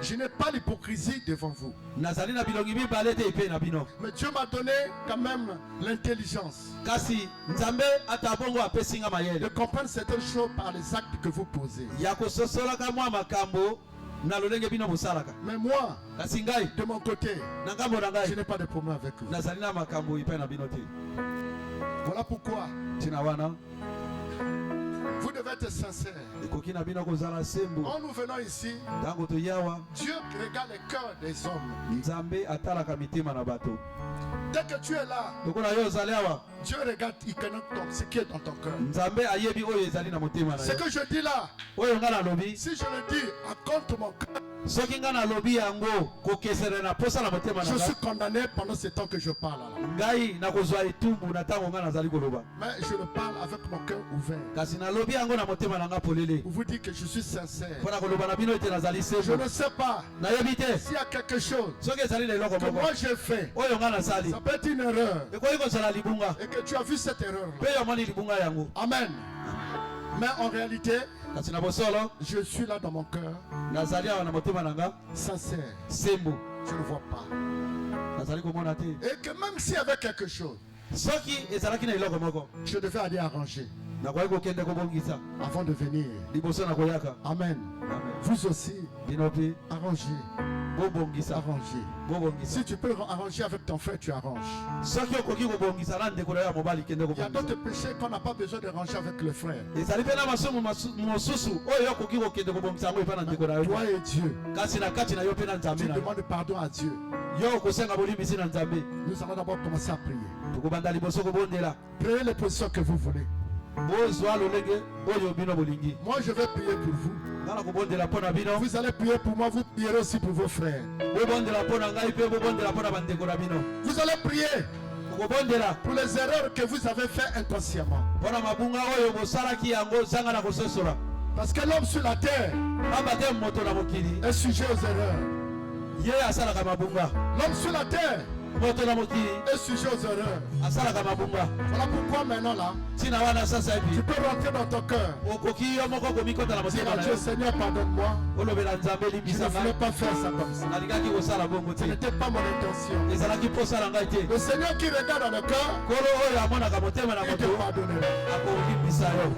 Je n'ai pas l'hypocrisie devant vous. nazali na bilongi mibale te epai na bino. Mais Dieu m'a donné quand même l'intelligence kasi nzambe ata bongo apesi nga de mayele comprendre certaines choses par les actes que vous posez. ya kososolaka mwa makambo na lolenge bino bosalaka. Mais moi, kasi ngai de mon côté, na ngambo na je ngai n'ai pas de problème avec vous. nazali na makambo epai na bino te. Voilà pourquoi ntina wana vous devez être sincère. ekoki na bino kozala sembo. Quand nous venons ici, ntango toyawa Dieu regarde les cœurs des hommes. nzambe atalaka mitema na bato. Dès que tu es là, lokola yo ozali awa Dieu regarde, il connaît ce qui est dans ton cœur. nzambe ayebi oyo ezali na motema na Ce yo. que je dis là, oyo nga nalobi si je le dis à contre mon cœur, soki nga nalobi yango kokesera na posa na motema na je suis ngai condamné pendant ce temps que je parle là. ngai nakozwa etumbu na ntango nga nazali koloba. Mais je le parle avec mon cœur ouvert. kasi nalobi yango na motema na nga polele Pour vous dire que je suis sincère. mpona koloba na bino ete nazali Je sembo. ne sais pas nayebi te s'il y a quelque chose soki ezali na eloko que moko moi j'ai fait. oyo nga nasali Ça peut être une erreur. ekoki kozala libunga Et que tu as vu cette erreur là. mpe yo omoni libunga yango. Amen. Mais en réalité, kasi na bosolo je suis là dans mon cœur, nazali awa na motema na nga sincère. sembo Je ne vois pas. nazali komona te. Et que même s'il y avait quelque chose, soki ezalaki na eloko moko je devais aller arranger nakoki kokende kobongisa avant de venir. liboso na koyaka. Amen. Amen. Vous aussi, bino mpe arrangez. bobongisa Arrangez. bobongisa. Si tu peux arranger avec ton frère, tu arranges. soki okoki kobongisa na ndeko na yo ya mobali kende Il y a kobongisa. d'autres péchés qu'on n'a pas besoin de ranger avec le frère. ezali mpe na masumu mosusu oyo okoki kokende kobongisa yango epai na ndeko na yo. Toi et Dieu. kasi na kati na yo mpe na nzambe Tu na yo demandes pardon à Dieu. yo okosenga bolimbisi na nzambe. Nous allons d'abord commencer à prier. tokobanda liboso kobondela Prenez les positions que vous voulez. bozwa lolenge oyo bino bolingi. Moi, je vais prier pour vous. nga na kobondela mpo na bino. Vous allez prier pour moi, vous prierez aussi pour vos frères. bobondela mpo na ngai mpe bobondela mpo na bandeko na bino. Vous allez prier okobondela pour les erreurs que vous avez faites inconsciemment. mpo na mabunga oyo bosalaki yango zanga na kososola. Parce que l'homme sur la terre pamba te moto na mokili est sujet aux erreurs. ye asalaka mabunga. L'homme sur la terre moto na mokili est sujet aux erreurs. asalaka mabunga. Voilà pourquoi maintenant là, ntina wana sasa tu hivi peux rentrer dans ton cœur. okoki yo moko komikota na Dire motema à na Dieu, yo Seigneur, pardonne-moi. olobela nzambe Je ne limbisa voulais ngai. pas faire ça comme ça. nalingaki kosala bongo Ce te n'était pas mon intention. ezalaki mposala ngai te. Le Seigneur qui regarde dans le cœur, kolo oyo amonaka motema na il te moto pardonnera. akolimbisa yo.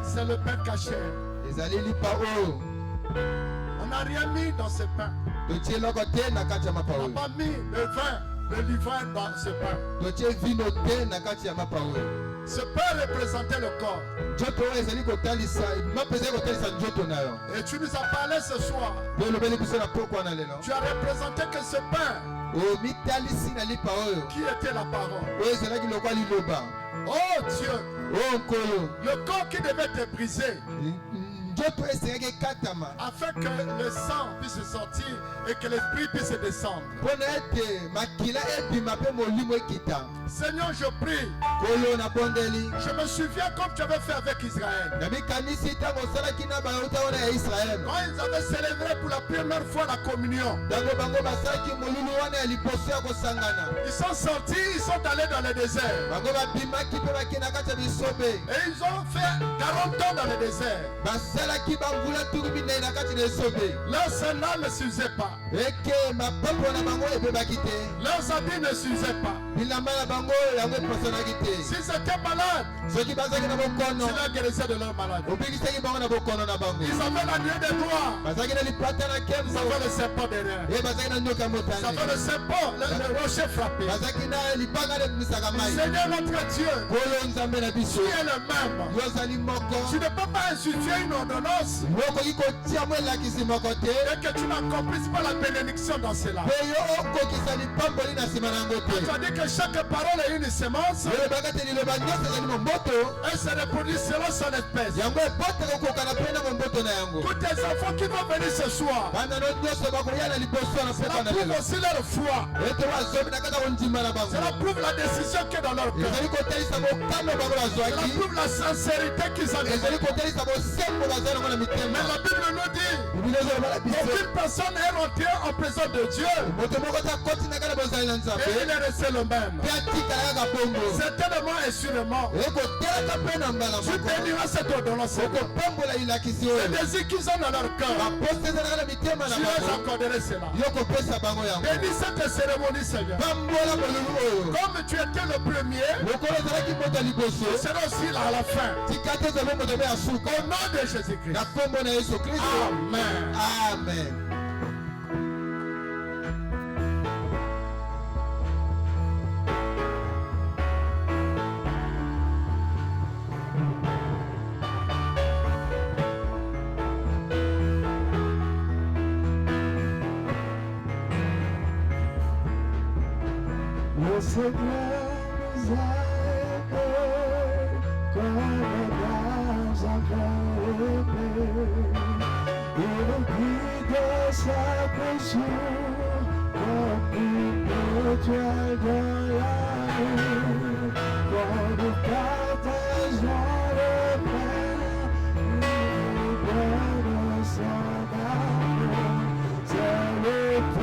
C'est le pain caché. On n'a rien mis dans ce pain. On n'a pas mis le vin, le levain dans ce pain. Ce pain représentait le corps. Et tu nous as parlé ce soir. Tu as représenté que ce pain qui était la parole. Oh Dieu, le corps qui devait être brisé afin que le sang puisse sortir et que l'esprit puisse descendre. Seigneur, je prie. Je me souviens comme tu avais fait avec Israël. Quand ils avaient célébré pour la première fois la communion, ils sont sortis, ils sont allés dans le désert. Et ils ont fait 40 ans dans le désert. Leurs sandales ne s'usaient pas. Leurs habits ne s'usaient pas. S'ils étaient malades, tu leur guérissais de leur maladie. Ils avaient la nuée des doigts. Ils avaient le serpent derrière. Ils avaient le serpent, le rocher frappé. Seigneur notre Dieu, tu es le même. Tu ne peux pas instituer une ordonnance et que tu n'accomplisses pas la bénédiction dans cela. Tu as dit que chaque parole est une sémence. Elle se reproduit selon son espèce. Tous tes enfants qui vont venir ce soir, cela prouve aussi leur foi. Cela prouve la décision qui est dans leur cœur. Cela prouve la sincérité qu'ils ont. Mais la Bible nous dit qu'aucune personne est rentrée en présence de Dieu et il est resté le même. Certainement et sûrement, tu béniras cette ordonnance. Les désirs qu'ils ont dans leur cœur, tu les accorderais cela. Bénis cette cérémonie, Seigneur. Comme tu étais le premier, tu seras aussi là à la fin. Au nom de Jésus-Christ. Amen. Amen. Le Seigneur nous a aimés comme un aimé. Il nous guide chaque jour comme une étoile dans la nuit. Quand nous partageons le pain, il nous donne son amour. C'est le pain.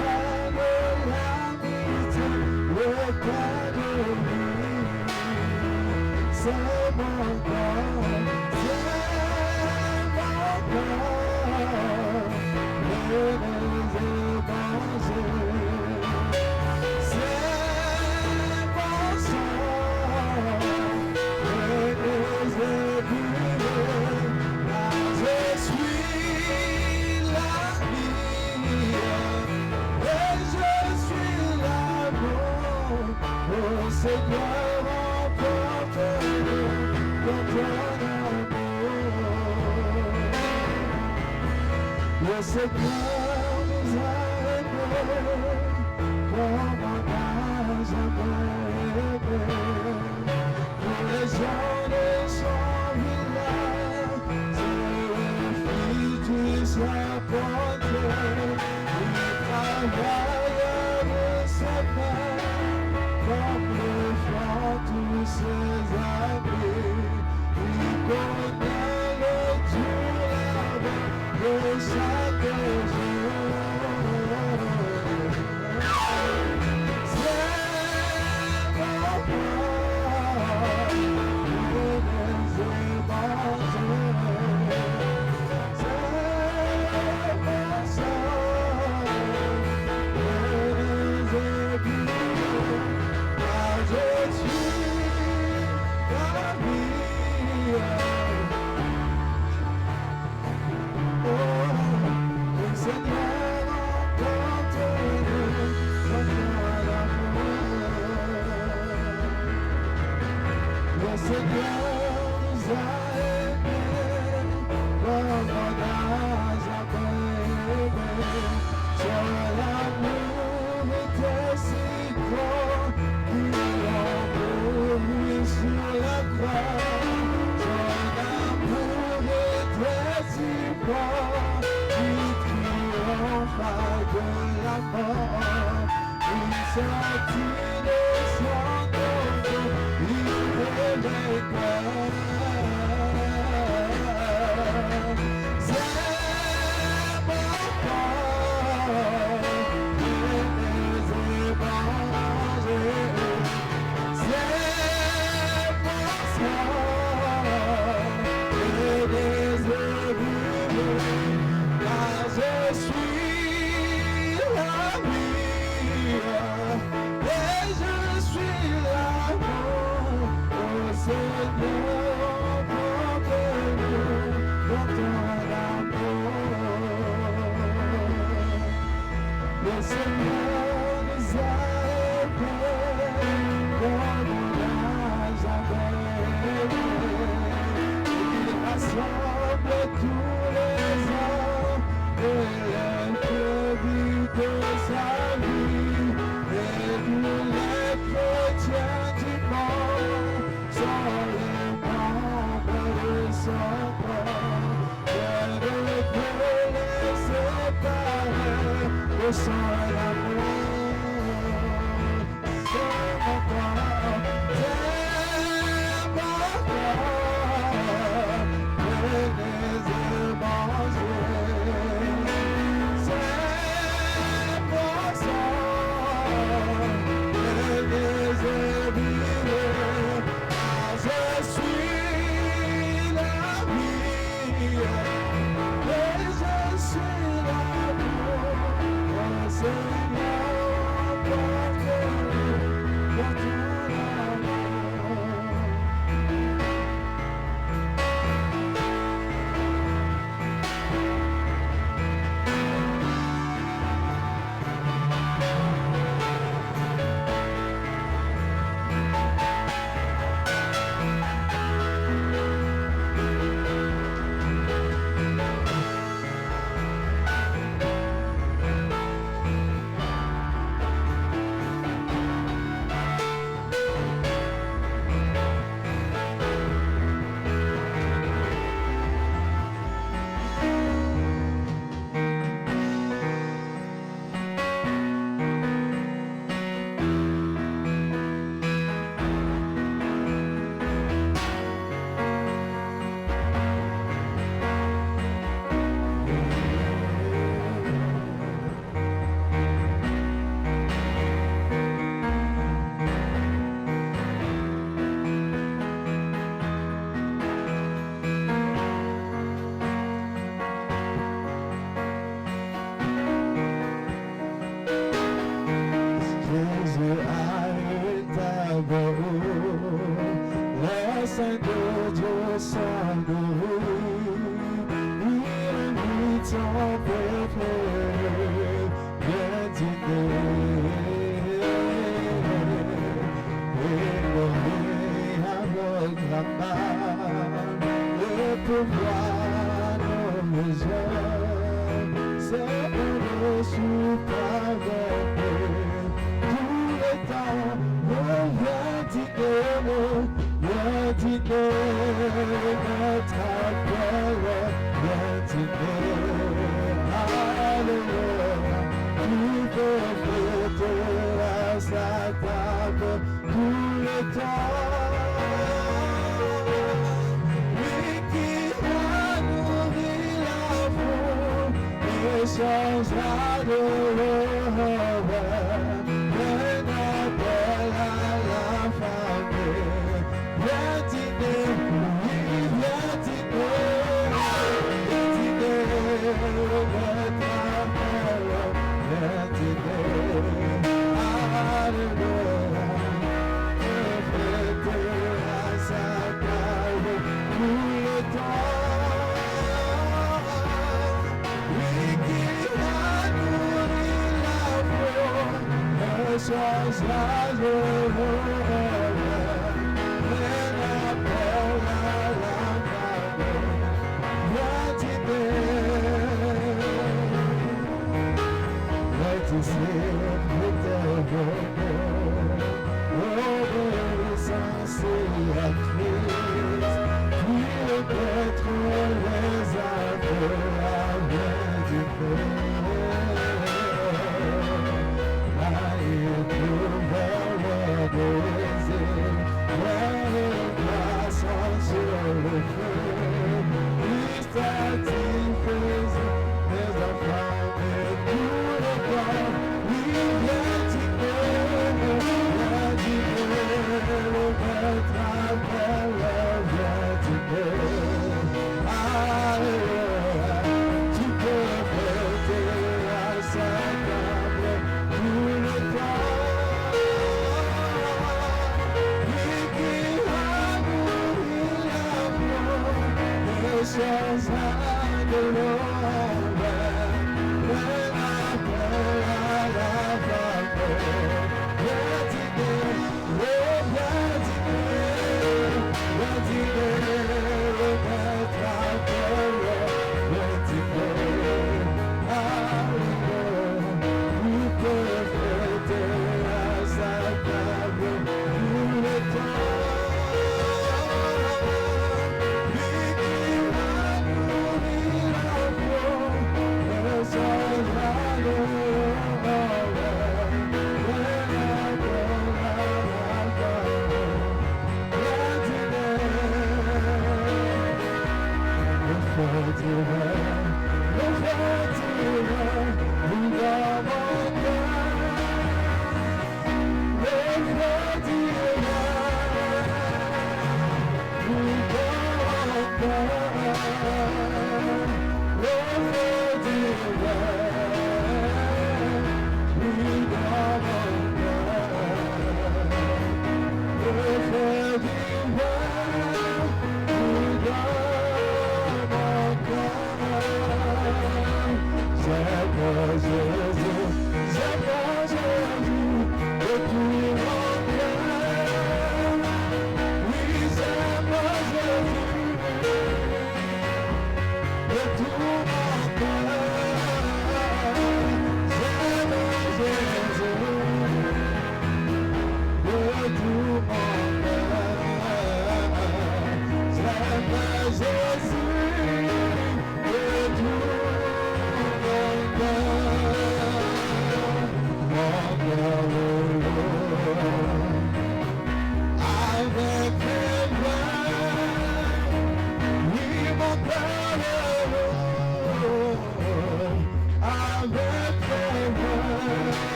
Le Seigneur nous a aimés, comme on n'a jamais aimé. Pour les gens de son village, c'est le Fils du Saint-Pontier. Il travaille de sa main, comme le font tous ses amis. Il connaît le jour de chaque jour. C'est mon corps, il est mangé. C'est mon sang, il est bu. Car je suis la vie. Le Seigneur emporte-nous dans l'amour. Le Seigneur nous a aimés comme on n'a jamais aimé. Son amour était si grand qu'il envoie sur la croix. Son amour était si grand qu'il triompha de la mort. Il sortit de son tombeau, il les cœurs. C'est mon corps, il les évangés. C'est mon sang, il les évangés. Car je suis la vie et je suis l'amour. Au Seigneur, porte-nous dans ton amour. Le Seigneur nous a aimés comme on n'a jamais aimé. Il rassemble tous les hommes et les brebis de sa vie. Et tous les chrétiens du monde sont les membres de son corps. Je ne peux les séparer de son amour. C'est mon corps, c'est mon corps, je les ai mangés. C'est mon sang, je les ai brûlés. Car je suis la vie et je suis l'amour. Oh Seigneur, porte-nous dans ton amour. pouvoir nos yeux. As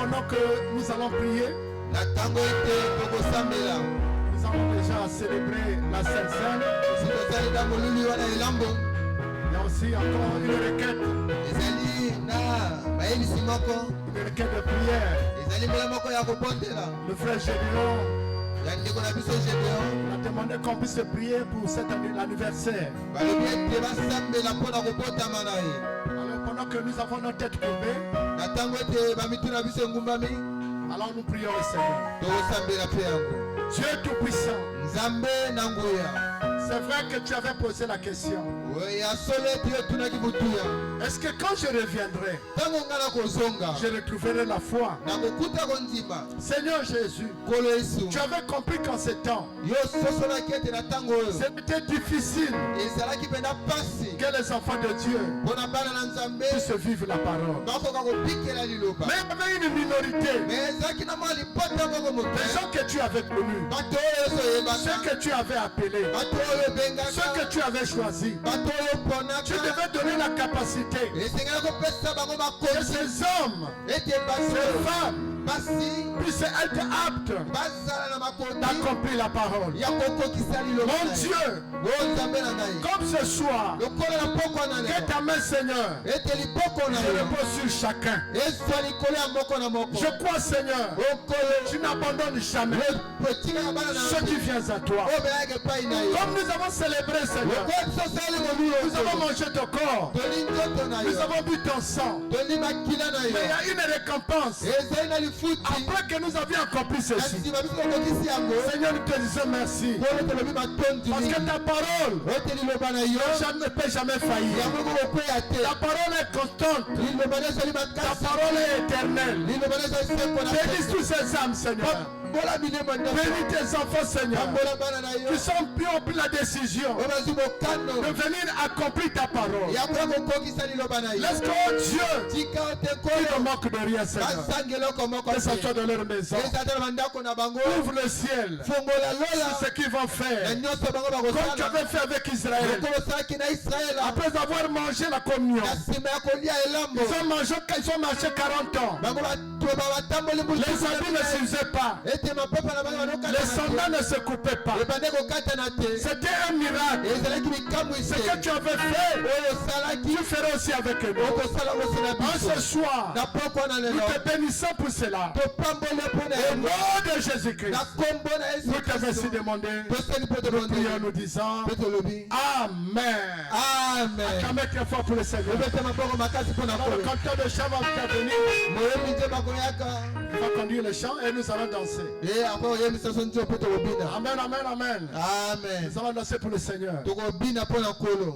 pendant que nous allons prier, nous allons déjà célébrer la Sainte Seine. Il y a aussi encore une requête. Une requête de prière. Le frère Gédéon a demandé qu'on puisse prier pour cet anniversaire. Alors pendant que nous avons nos têtes courbées, alors nous prions le Seigneur. Dieu Tout-Puissant, c'est vrai que tu avais posé la question. Est-ce que quand je reviendrai, je retrouverai la foi? Seigneur Jésus, tu avais compris qu'en ce temps, c'était difficile que les enfants de Dieu puissent vivre la parole. Mais il y avait une minorité, des gens que tu avais connus, ceux que tu avais appelés, ceux que tu avais choisis. Tu devais donner la capacité que ces hommes, ces femmes puissent être aptes d'accomplir la parole. Mon Dieu, comme ce soir, que ta main, Seigneur, je repose sur chacun. Je crois, Seigneur, tu n'abandonnes jamais ceux qui viennent à toi. Comme nous avons célébré, Seigneur, nous avons mangé ton corps, nous avons bu ton sang, mais il y a une récompense après que nous avions accompli ceci. Seigneur, nous te disons merci, parce que ta parole ne peut jamais faillir. Ta parole est constante, ta parole est éternelle. Bénis tous ces âmes, Seigneur. Bénis tes enfants, Seigneur, qui sont qui ont pris la décision de venir accomplir ta parole. Laisse que, oh Dieu, qui ne manque de rien, Seigneur, que ce soit dans leur maison. Ouvre le ciel sur ce qu'ils vont faire, comme tu avais fait avec Israël. Après avoir mangé la communion, ils ont marché 40 ans. Les habits ne s'usaient pas. Les soldats ne se coupaient pas. C'était un miracle. Ce que tu avais fait, tu feras aussi avec nous. En ce soir, nous te bénissons pour cela. Au nom de Jésus-Christ, nous t'avons ainsi demandé. Nous prions nous disant Amen. Acclamez très fort pour le Seigneur. Le canteur de chant va venir. Il va conduire le chant et nous allons danser. Amen, amen, amen. Nous allons danser pour le Seigneur. Nous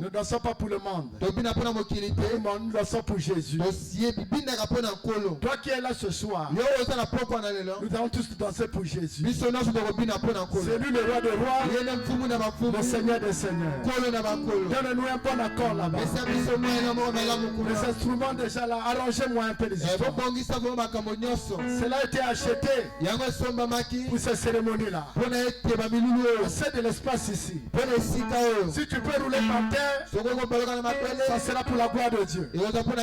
ne dansons pas pour le monde. Nous dansons pour Jésus. Toi qui es là ce soir, nous allons tous danser pour Jésus. C'est lui le roi des rois, le Seigneur des seigneurs. Donne-nous un bon accord là-bas. Les instruments déjà là, arrangez-moi un peu les instruments. Cela a été acheté pour ces cérémonies-là. C'est de l'espace ici. Si tu peux rouler par terre, ça sera pour la gloire de Dieu, pas pour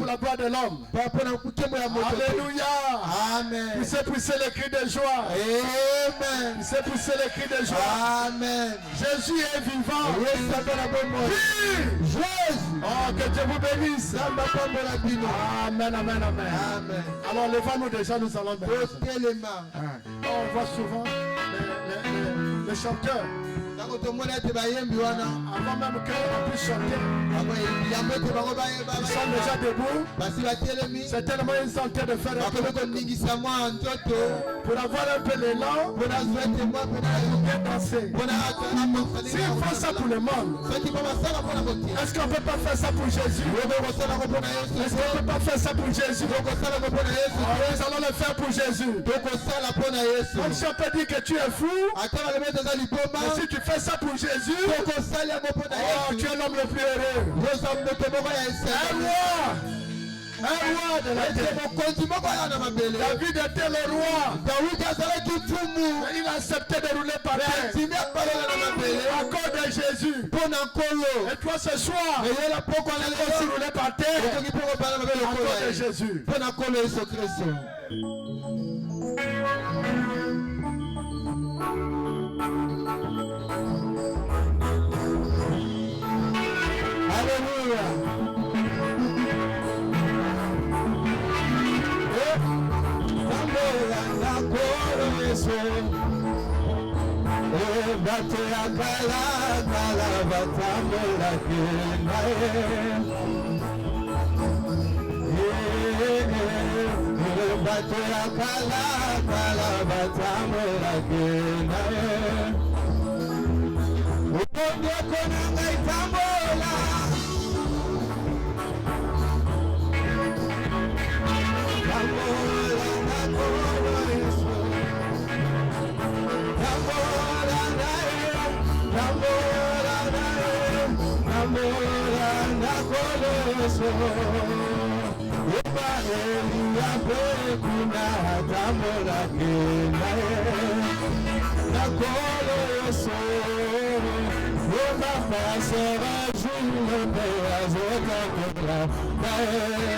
la gloire de l'homme. Alléluia. Amen. Poussez les cris de joie. Amen. Poussez les cris de joie. Amen. Jésus est vivant. Jésus. Oh, que Dieu vous bénisse. Amen, amen, amen. Alors levons-nous déjà, nous allons mettre. On voit souvent les chanteurs. Avant même qu'on puisse chanter, ils sont déjà debout. C'est tellement ils sont en train de faire un peu pour avoir un peu l'élan, pour bien danser. S'ils font ça pour le monde, est-ce qu'on ne peut pas faire ça pour Jésus? Est-ce qu'on ne peut pas faire ça pour Jésus? Nous allons le faire pour Jésus. Comme si on peut dire que tu es fou, mais si tu fais ça pour Jésus, oh, tu es l'homme le plus heureux. Un roi de la terre. David était le roi. Mais il a accepté de rouler par terre. À cause de de Jésus. Et toi ce soir, tu vas rouler par terre. Encore de Jésus. Alléluia. Bate akala kala batambola kenae. Bate akala kala batambola kenae. Ukonde konanga itambola. Tambola na kolo Yesu. Tambola na koloso Ibareli ya pekuna tambola kenae na koloso Oba pasera julo pe azota kobra nae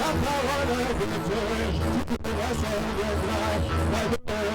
La parole de Dieu, tu te laisses de gloire,